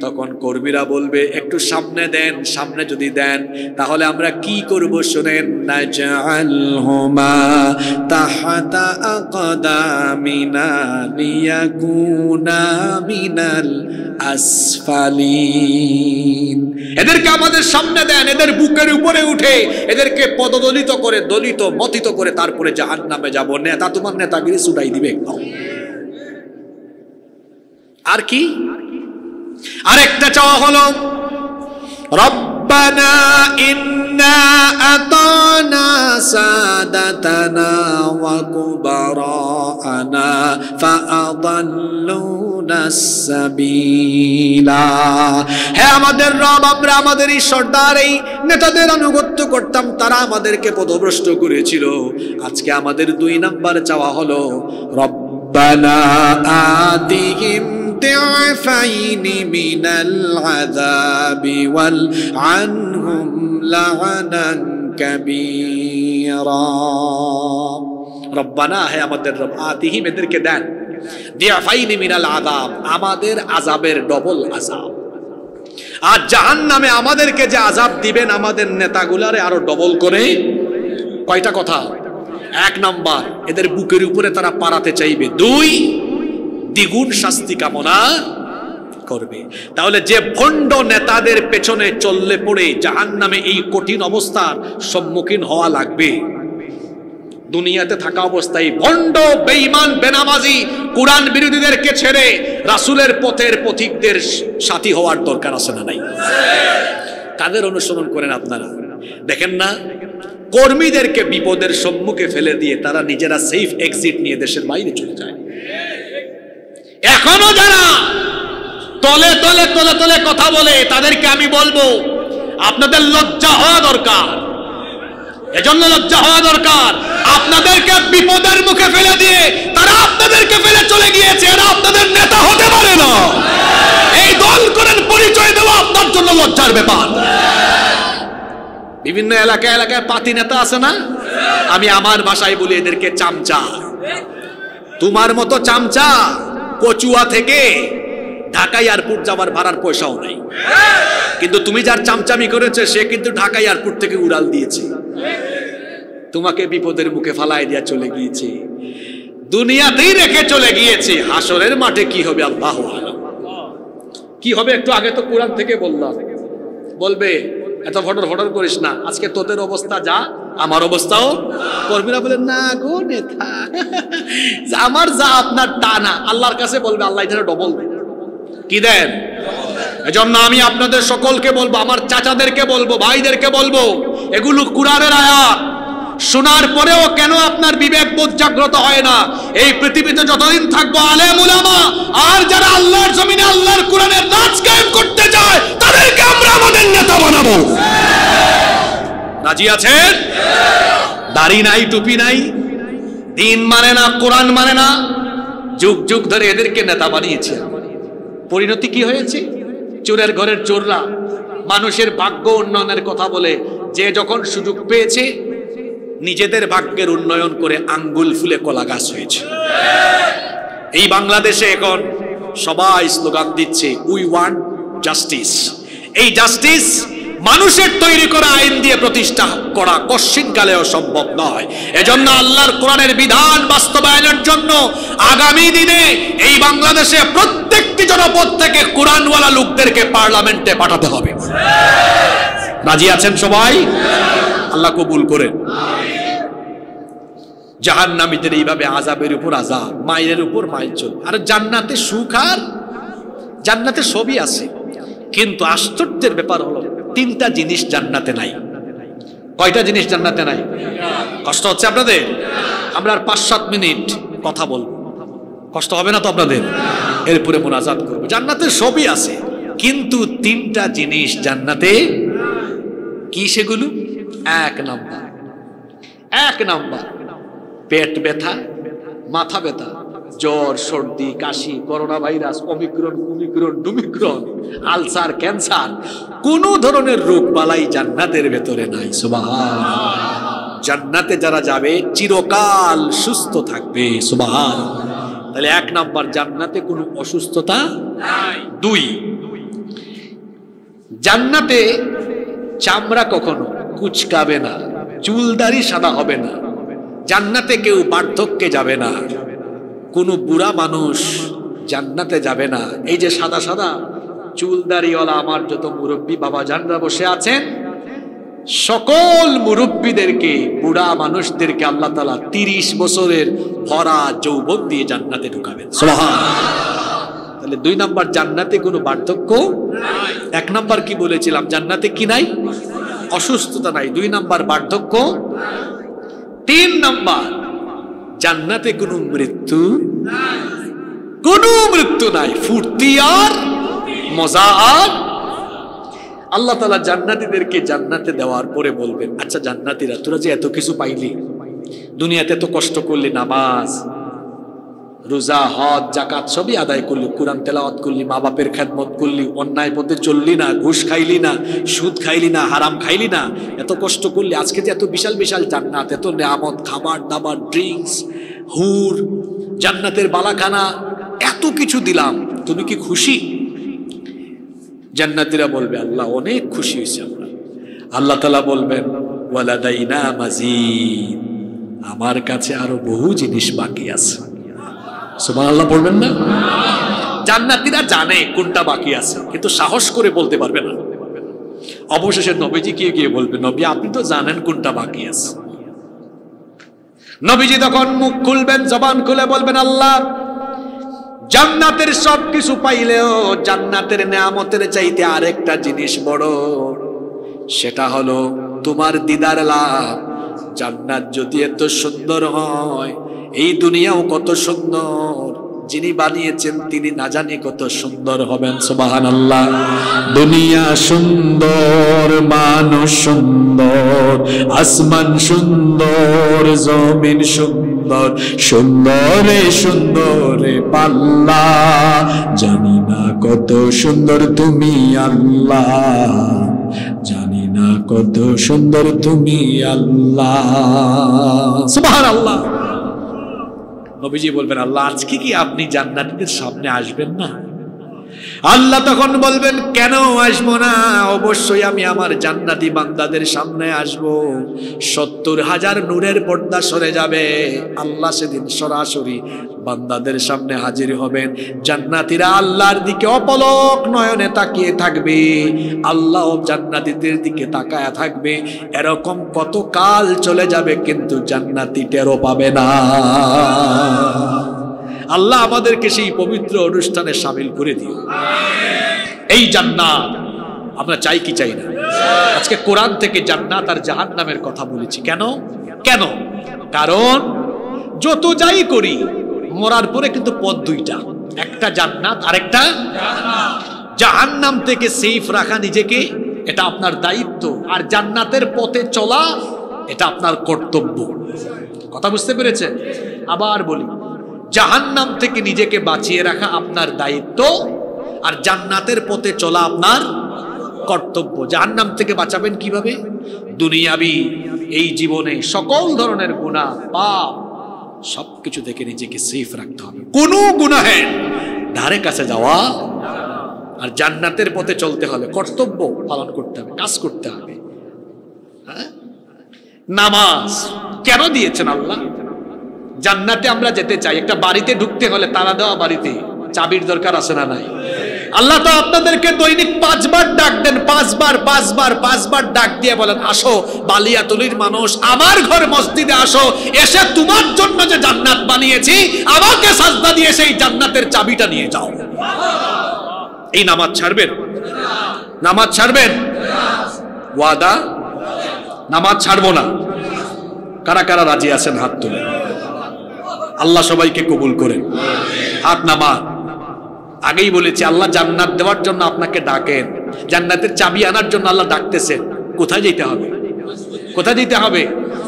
তখন কর্মীরা বলবে একটু সামনে দেন, সামনে যদি দেন তাহলে আমরা কি করব শুনেন। নাজআলহুমা তাহতা আকদামিনা লিয়াকুনা মিনাল আসফালিন। এদেরকে আমাদের সামনে দেন, এদের বুকের উপরে উঠে এদেরকে পদদলিত করে, দলিত মতিত করে তারপরে জাহান্নামে যাব। নেতা তোমার নেতাগিরি ছুটাই দিবে। আর কি? আরেকটা চাওয়া হলো রব্বানা ইন্না আতানা সাদাতানা ওয়া কুবারানা ফাআদাল্লুনাস সাবিলা। হে আমাদের রব, আমরা আমাদের এই সর্দার এই নেতাদের আনুগত্য করতাম, তারা আমাদেরকে পথভ্রষ্ট করেছিল। আজকে আমাদের 2 নাম্বার চাওয়া হলো রব্বানা আতিহিম ضعفين من العذاب والعنهم لعنا كبيرا। রব্বানা, হে আমাদের রব, আতিহিম এদেরকে দেন, দিআফাইনি মিনাল আযাব, আমাদের আযাবের ডবল আযাব। আর জাহান্নামে আমাদেরকে যে আযাব দিবেন আমাদের নেতাগুলারে আরো ডবল করে। কয়টা কথা? 1 নাম্বার এদের বুকের উপরে তারা পারাতে চাইবে, 2 দ্বিগুণ শাস্তি কামনা করবে। তাহলে যে ভণ্ড নেতাদের পেছনে চললে পড়ে জাহান্নামে এই কঠিন অবস্থার সম্মুখীন হওয়া লাগবে, দুনিয়াতে থাকা অবস্থায় ভণ্ড বেঈমান বেনামাজি কুরআন বিরোধীদেরকে ছেড়ে রাসূলের পথের পথিকদের সাথী হওয়ার দরকার আছে না নাই? কাদের অনুসরণ করেন আপনারা? দেখেন না, কর্মীদেরকে বিপদের সম্মুখে ফেলে দিয়ে তারা নিজেরা সেফ এক্সিট নিয়ে দেশের বাইরে চলে যায়। এখনো যারা তলে তলে তলে তলে কথা বলে তাদেরকে আমি বলবো, আপনাদের লজ্জা হওয়া দরকার। এজন্য লজ্জা হওয়া দরকার। আপনাদেরকে বিপদের মুখে ফেলে দিয়ে তারা আপনাদেরকে ফেলে চলে গিয়েছে, এরা আপনাদের নেতা হতে পারে না। এই দল করেন পরিচয় দেওয়া আপনার জন্য লজ্জার ব্যাপার। বিভিন্ন এলাকায় এলাকায় পাতি নেতা আছে না? আমি আমার ভাষায় বলি এদেরকে চামচা। তোমার মতো চামচা কচুয়া থেকে ঢাকা এয়ারপোর্ট যাওয়ার ভাড়ার পয়সাও নাই, কিন্তু তুমি যার চামচামি করেছে সে কিন্তু ঢাকা এয়ারপোর্ট থেকে উড়াল দিয়েছে, তোমাকে বিপদের মুখে ফালাই দিয়া চলে গিয়েছে, দুনিয়াতেই রেখে চলে গিয়েছে। হাসরের মাঠে কি হবে আল্লাহু আলাম। কি হবে একটু আগে তো কোরআন থেকে বললাম। বলবে এত ফটর ফটর করিস না, আজকে তোদের অবস্থা যা আমার অবস্থাও। কর্মীরা বলেন না গো নেতা, আমার যা আপনার তা না। আল্লাহর কাছে বলবে আল্লাহ যেন ডবল কি দেন। এজন্য আমি আপনাদের সকলকে বলবো, আমার চাচাদেরকে বলবো, ভাইদেরকে বলবো, এগুলো কুরআনের আয়াত শোনার পরেও কেন আপনার বিবেক বোধ জাগ্রত হয় না? এই পৃথিবীতে যতদিন থাকবো আলেম উলামা আর যারা আল্লাহর জমিনে আল্লাহর কোরআনের রাজ কায়েম করতে চায় তাদেরকে আমরা আমাদের নেতা বানাবো। রাজি আছেন? দাড়ি নাই, টুপি নাই, দিন মানে না, কোরআন মানে না, যুগ যুগ ধরে এদেরকে নেতা বানিয়েছে। পরিণতি কি হয়েছে? চোরের ঘরের চোররা মানুষের ভাগ্য উন্নয়নের কথা বলে যে যখন সুযোগ পেয়েছে নিজেদের ভাগ্যের উন্নয়ন করে আঙ্গুল ফুলে কলা গাছ হয়েছে। এই বাংলাদেশে এখন সবাই স্লোগান দিচ্ছে উই ওয়ান্ট জাস্টিস। এই জাস্টিস মানুষের তৈরি করা আইন দিয়ে প্রতিষ্ঠা করা কশ্চিনকালেও সম্ভব নয়। এজন্য আল্লাহর কোরআনের বিধান বাস্তবায়নের জন্য আগামী দিনে এই বাংলাদেশে প্রত্যেকটি জনপদ থেকে কোরআনওয়ালা লোকদেরকে পার্লামেন্টে পাঠাতে হবে। রাজি আছেন সবাই? আল্লাহ কবুল করেন। জাহান্নামীদের এইভাবে আযাবের উপর আযাব, মাইরের উপর মাইর চলবে। আর জান্নাতে সুখ, আর জান্নাতে সবই আছে, কিন্তু আশ্চর্যের ব্যাপার হলো তিনটা জিনিস জান্নাতে নাই। কয়টা জিনিস জান্নাতে নাই? কষ্ট হচ্ছে আপনাদের? আমরা আর 5-7 মিনিট কথা বলবো, কষ্ট হবে না তো আপনাদের? এরপরে মুনাজাত করবো। জান্নাতে সবই আছে, কিন্তু তিনটা জিনিস জান্নাতে কি সেগুলো? এক নাম্বার পেট ব্যথা, মাথা ব্যথা, জ্বর, সর্দি, কাশি, করোনা ভাইরাস, অমিক্রন, ডুমিক্রন, আলসার, ক্যান্সার, কোন ধরনের রোগ বালাই জান্নাতের ভেতরে নাই। সুবহানাল্লাহ। জান্নাতে যারা যাবে চিরকাল সুস্থ থাকবে। সুবহানাল্লাহ। তাহলে 1 নাম্বার জান্নাতে কোনো অসুস্থতা নাই। 2, জান্নাতে চামড়া কখনো কুচকাবে না, চুলদাড়ি সাদা হবে না, জান্নাতে কেউ বার্ধক্যে যাবে না, কোনো বুড়া মানুষ জান্নাতে যাবে না। এই যে সাদা সাদা চুলদাড়িওয়ালা আমার যত মুরব্বী বাবা জানরা বসে আছেন, সকল মুরব্বীদেরকে, বুড়া মানুষদেরকে আল্লাহ তাআলা 30 বছরের ভরা যৌবন দিয়ে জান্নাতে ঢুকাবেন। সুবহানাল্লাহ। তাহলে 2 নাম্বার জান্নাতে কোনো বার্ধক্য নাই। 1 নাম্বার কি বলেছিলাম? জান্নাতে কি নাই? অসুস্থতা নাই। 2 নাম্বার বার্ধক্য। 3 নাম্বার জান্নাতে কোনো মৃত্যু নাই। কোনো মৃত্যু নাই, ফুর্তি আর মজা। আর আল্লাহ তাআলা জান্নাতীদেরকে জান্নাতে দেওয়ার পরে বলবেন, আচ্ছা জান্নাতীরা, তোরা যে এত কিছু পাইলি, দুনিয়াতে তো কষ্ট করলি, নামাজ, রোজা, হজ, যাকাত সবই আদায় করলি, কোরআন তেলাওয়াত করলি, মা বাপের খেদমত করলি, অন্যায় পথে চললি না, ঘুষ খাইলি না, সুদ খাইলি না, হারাম খাইলি না, এত কষ্ট করলি, আজকে যে এত বিশাল বিশাল জান্নাত, এত নিয়ামত, খাবার দাবার, ড্রিঙ্কস, হুর, জান্নাতের বালাখানা, এত কিছু দিলাম, তুমি কি খুশি? জান্নাতীরা বলবে, আল্লাহ অনেক খুশি হয়েছে আমরা। আল্লাহ তাআলা বলবেন, ওয়ালাদাইনা মাজিদ, আমার কাছে আরো বহু জিনিস বাকি আছে। সুবহানাল্লাহ পড়বেন না? জান্নাতীরা জানে কোনটা বাকি আছে, কিন্তু সাহস করে বলতে পারবে না। অবশেষে নবীজি গিয়ে বলবে, নবী আপনি তো জানেন কোনটা বাকি আছে। নবীজি তখন মুখ খুলবেন, জবান খুলে বলবেন, আল্লাহ, জান্নাতের সবকিছু পাইলেও জান্নাতের নেয়ামতের চাইতে আরেকটা জিনিস বড়, সেটা হলো তোমার দিদার লাভ। জান্নাত যদি এত সুন্দর হয়, এই দুনিয়াও কত সুন্দর, যিনি বানিয়েছেন তিনি না জানি কত সুন্দর হবেন। সুবহানাল্লাহ। দুনিয়া সুন্দর, মানুষ সুন্দর, আসমান সুন্দর, জমিন সুন্দর, সুন্দরে সুন্দরে পাল্লা, জানি না কত সুন্দর তুমি আল্লাহ, জানি না কত সুন্দর তুমি আল্লাহ। সুবহানাল্লাহ। নবীজি বলবেন, আল্লাহ, আজকে কি আপনি জান্নাতীদের সামনে আসবেন না? আল্লাহ তখন বলবেন, কেন আসবো না, অবশ্যই আমি আমার জান্নাতি বান্দাদের সামনে আসব। ৭০,০০০ নূরের পর্দা সরে যাবে। আল্লাহ সেদিন সরাসরি বান্দাদের সামনে হাজির হবেন। জান্নাতীরা আল্লাহর দিকে অপলক নয়নে তাকিয়ে থাকবে, আল্লাহ জান্নাতীদের দিকে তাকায়া থাকবে। এরকম কত কাল চলে যাবে, কিন্তু জান্নাতি টেরও পাবে না। আল্লাহ আমাদেরকে সেই পবিত্র অনুষ্ঠানে শামিল করে দিও। এই জান্নাত আমরা চাই কি চাই না? আজকে কোরআন থেকে জান্নাত আর জাহান্নামের কথা বলেছি। কেন? কারণ যত যাই করি, মরার পরে কিন্তু পথ দুইটা, একটা জান্নাত আর একটা জাহান্নাম থেকে সেফ রাখা নিজেকে, এটা আপনার দায়িত্ব। আর জান্নাতের পথে চলা, এটা আপনার কর্তব্য। কথা বুঝতে পেরেছেন? আবার বলি, জাহান্নাম থেকে নিজেকে বাঁচিয়ে রাখা আপনার দায়িত্ব, আর জান্নাতের পথে চলা আপনার কর্তব্য। জাহান্নাম থেকে বাঁচাবেন কিভাবে? দুনিয়াবি এই জীবনে সকল ধরনের গুনাহ, পাপ, সবকিছু থেকে নিজেকে সেফ রাখতে হবে। কোনো গুনাহের ধারে কাছে যাওয়া। আর জান্নাতের পথে চলতে হলে কর্তব্য পালন করতে হবে, কাজ করতে হবে। নামাজ কেন দিয়েছেন আল্লাহ? জান্নাতে আমরা যেতে চাই, একটা বাড়িতে ঢুকতে হলে তালা দেওয়া বাড়িতে চাবির দরকার আছে না নাই? আল্লাহ তো আপনাদেরকে দৈনিক 5 বার ডাক দেন, 5 বার ডাক দিয়ে বলেন, আসো বালিয়াতুলির মানুষ, আমার ঘর মসজিদে আসো, এসে তোমার জন্য যে জান্নাত বানিয়েছি, আমাকে সাজদা দিয়ে সেই জান্নাতের চাবিটা নিয়ে যাও। এই নামাজ ছাড়বেন? নামাজ ছাড়বেন? ওয়াদা নামাজ ছাড়বো না। কারা কারা রাজি আছেন হাত তুলে? আল্লাহ সবাইকে কবুল করেন। হাত নামান। আগেই বলেছি, আল্লাহ জান্নাত দেওয়ার জন্য আপনাকে ডাকেন, জান্নাতের চাবি আনার জন্য আল্লাহ ডাকতেছেন। কোথায় যেতে হবে? কোথায় যেতে হবে?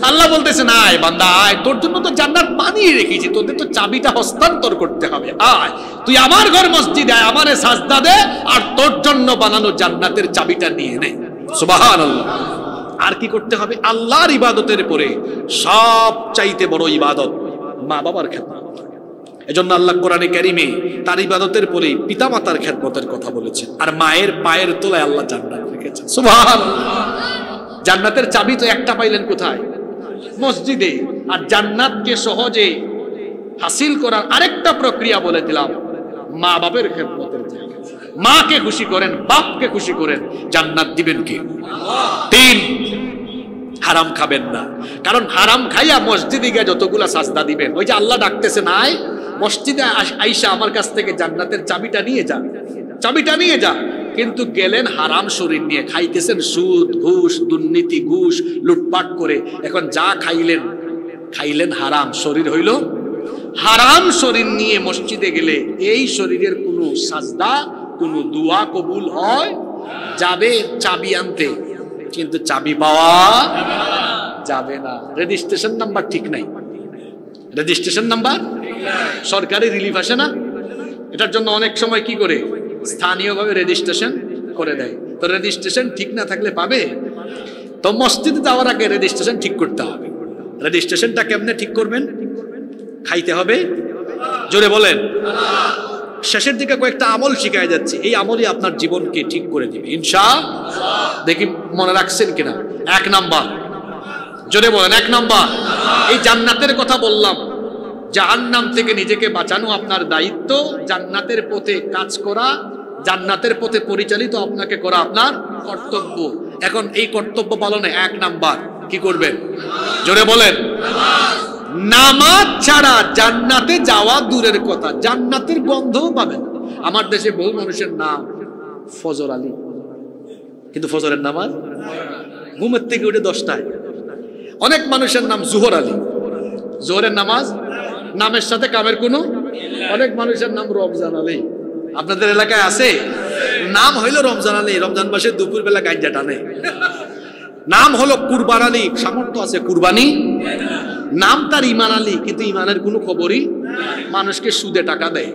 আল্লাহ বলতেছেন, আয় বান্দা আয়, তোর জন্য তো জান্নাত বানিয়ে রেখেছি, তোদের তো চাবিটা হস্তান্তর করতে হবে। আয়, তুই আমার ঘর মসজিদে আয়, আমারে সাজদা দে, আর তোর জন্য বানানো জান্নাতের চাবিটা নিয়ে নে। সুবহানাল্লাহ। আর কি করতে হবে? আল্লাহর ইবাদতের পরে সব চাইতে বড় ইবাদত মা বাবার খেদমত। এজন্য আল্লাহ কোরআনে কারিমে তার ইবাদতের পরে পিতামাতার খেদমতের কথা বলেছেন। আর মায়ের পায়ের তলায় আল্লাহ জান্নাত রেখেছেন। সুবহানাল্লাহ। জান্নাতের চাবি তো একটা পাইলেন কোথায়? মসজিদে। আর জান্নাতকে সহজে হাসিল করার আরেকটা প্রক্রিয়া বলে দিলাম, মা বাবার খেদমতের জায়গা। মাকে খুশি করেন, বাপকে খুশি করেন, জান্নাত দিবেন কে? 3, হারাম খাবেন না। কারণ হারাম খাইয়া মসজিদে গিয়ে যতগুলা সাজদা দিবেন, ওই যে আল্লাহ ডাকতেছে, নাই মসজিদে আইসা আমার কাছ থেকে জান্নাতের চাবিটা নিয়ে যা, চাবিটা নিয়ে যা। কিন্তু গেলেন হারাম শরীর নিয়ে, খাইতেছেন সুদ, ঘুষ, দুর্নীতি, ঘুষ, লুটপাট করে। এখন যা খাইলেন হারাম, শরীর হইল হারাম। শরীর নিয়ে মসজিদে গেলে এই শরীরের কোনো সাজদা, কোনো দোয়া কবুল হয় যাবে চাবি আনতে, কিন্তু চাবি পাওয়া যাবে না। রেজিস্ট্রেশন নাম্বার ঠিক নাই, রেজিস্ট্রেশন নাম্বার সরকারি রিলিফ আসে না, এটার জন্য অনেক সময় কি করে স্থানীয়ভাবে রেজিস্ট্রেশন করে দেয়। তো রেজিস্ট্রেশন ঠিক না থাকলে পাবে? তো মসজিদে যাওয়ার আগে রেজিস্ট্রেশন ঠিক করতে হবে। রেজিস্ট্রেশনটা কেমনে ঠিক করবেন? খাইতে হবে, জোরে বলেন। শেষের দিকে কয়েকটা আমল শিখাই যাচ্ছে, এই আমলই আপনার জীবনকে ঠিক করে দিবে ইনশাআল্লাহ। দেখি মনে রাখছেন কিনা। 1 নাম্বার, জোরে বলেন 1 নাম্বার, এই জান্নাতের কথা বললাম। জাহান্নাম থেকে নিজেকে বাঁচানো আপনার দায়িত্ব, জান্নাতের পথে কাজ করা, জান্নাতের পথে পরিচালিত আপনাকে করা আপনার কর্তব্য। এখন এই কর্তব্য পালনে 1 নাম্বার কি করবেন? জোরে বলেন। নামাজ ছাড়া জান্নাতে যাওয়া দূরের কথা, জান্নাতের গন্ধও পাবেন। আমার দেশে বহু মানুষের নাম ফজর আলী, কিন্তু ফজরের নামাজ ঘুমের থেকে উঠে 10টায়। অনেক মানুষের নাম জোহর আলী, জোহরের নামাজ নামের সাথে কামের কোনো। অনেক মানুষের নাম রমজান আলী, আপনাদের এলাকায় আছে? নাম হইল রমজান আলী, রমজান মাসে দুপুর বেলা গাঞ্জা টানে। নাম হলো কুরবান আলী, সামর্থ্য আছে কুরবানি। নাম তার ইমান আলী, কিন্তু ইমানের কোনো খবরই। মানুষকে সুদে টাকা দেয়,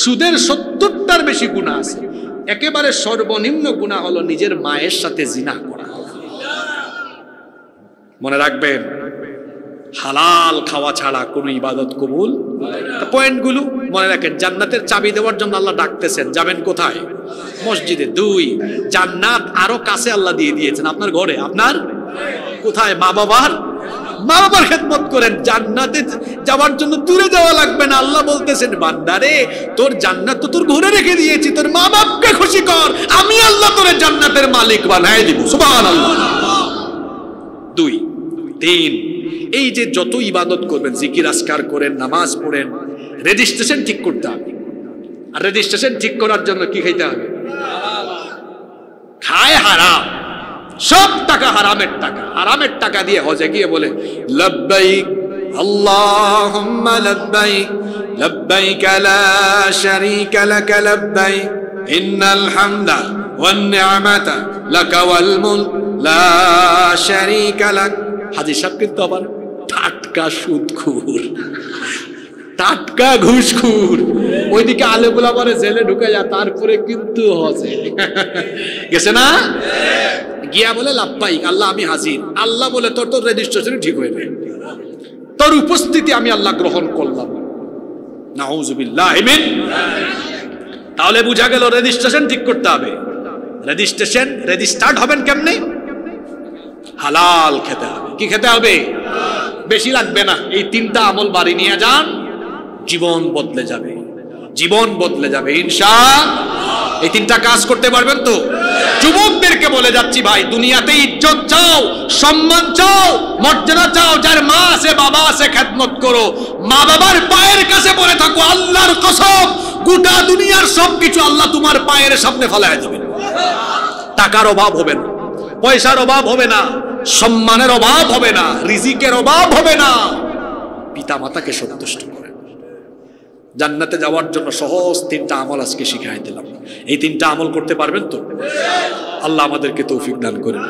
সুদের 70টার বেশি গুনাহ আছে। একেবারে সর্বনিম্ন গুনাহ হলো নিজের মায়ের সাথে জিনা করা। মনে রাখবেন, হালাল খাওয়া ছাড়া কোনো ইবাদত কবুল। পয়েন্টগুলো মনে রাখেন। জান্নাতের চাবি দেওয়ার জন্য আল্লাহ ডাকতেছেন, যাবেন কোথায়? মসজিদে। 2, জান্নাত আরো কাছে আল্লাহ দিয়ে দিয়েছেন, আপনার ঘরে। আপনার কোথায়? মা বাবার খেদমত করেন। জান্নাতে যাওয়ার জন্য দূরে যাওয়া লাগবে না। আল্লাহ বলতেছেন, বান্দারে তোর জান্নাত তো তোর ঘরে রেখে দিয়েছি, তোর মা বাপকে খুশি কর, আমি আল্লাহ তোর জান্নাতের মালিক বানায় দিব। সুবহানাল্লাহ। 2, 3, এই যে যত ইবাদত করবেন, জিকির আজকার করেন, নামাজ পড়েন, রেজিস্ট্রেশন ঠিক করতে হবে। আর রেজিস্ট্রেশন ঠিক করার জন্য কি খাইতে হবে? খায় হারাম, সব টাকা হারামের টাকা। হারামের টাকা দিয়ে হজে গিয়ে বলে লব্বাইক আল্লাহুম্মা লব্বাইক লব্বাইক লা শারীকা লাক লব্বাইক ইন্নাল হামদা ওয়ান নি'মাতা লাকা ওয়াল মুলক লা শারীকা লাক। হাজী সাহেব কিন্তু আবার টাটকা সুদখোর, টাটকা ঘুষখোর। ওইদিকে আলেমুলা পরে জেলে ঢুকে যায়, তারপরে কিন্তু হজে গেছে না, গিয়া বলে লাব্বাইক আল্লাহ আমি হাজির। আল্লাহ বলে তোর রেজিস্ট্রেশন ঠিক হইবে, তোর উপস্থিতি আমি আল্লাহ গ্রহণ করলাম। নাউযুবিল্লাহ মিন। তাহলে বুঝা গেল রেজিস্ট্রেশন ঠিক করতে হবে। রেজিস্টার্ড হবেন কেমনে? হালাল খেতে হবে। কি খেতে হবে? বেশি লাগবে না, এই 3টা আমল বাড়ি নিয়ে যান, জীবন বদলে যাবে, জীবন বদলে যাবে ইনশাআল্লাহ। এই 3টা কাজ করতে পারবেন তো? যুবকদেরকে বলে যাচ্ছি, ভাই দুনিয়াতে ইজ্জত চাও, সম্মান চাও, মর্যাদা চাও, যার মা আছে বাবা আছে খেদমত করো। মা বাবার পায়ের কাছে পড়ে থাকো, আল্লাহর কসম গোটা দুনিয়ার সবকিছু আল্লাহ তোমার পায়ের সামনে ফেলায় দিবেন। টাকার অভাব হবে না, পয়সার অভাব হবে না, সম্মানের অভাব হবে না, রিজিকের অভাব হবে না। পিতা মাতাকে সন্তুষ্ট করেন। জান্নাতে যাওয়ার জন্য সহজ 3টা আমল আজকে শিখাই দিলাম। এই 3টা আমল করতে পারবেন তো? আল্লাহ আমাদেরকে তৌফিক দান করেন।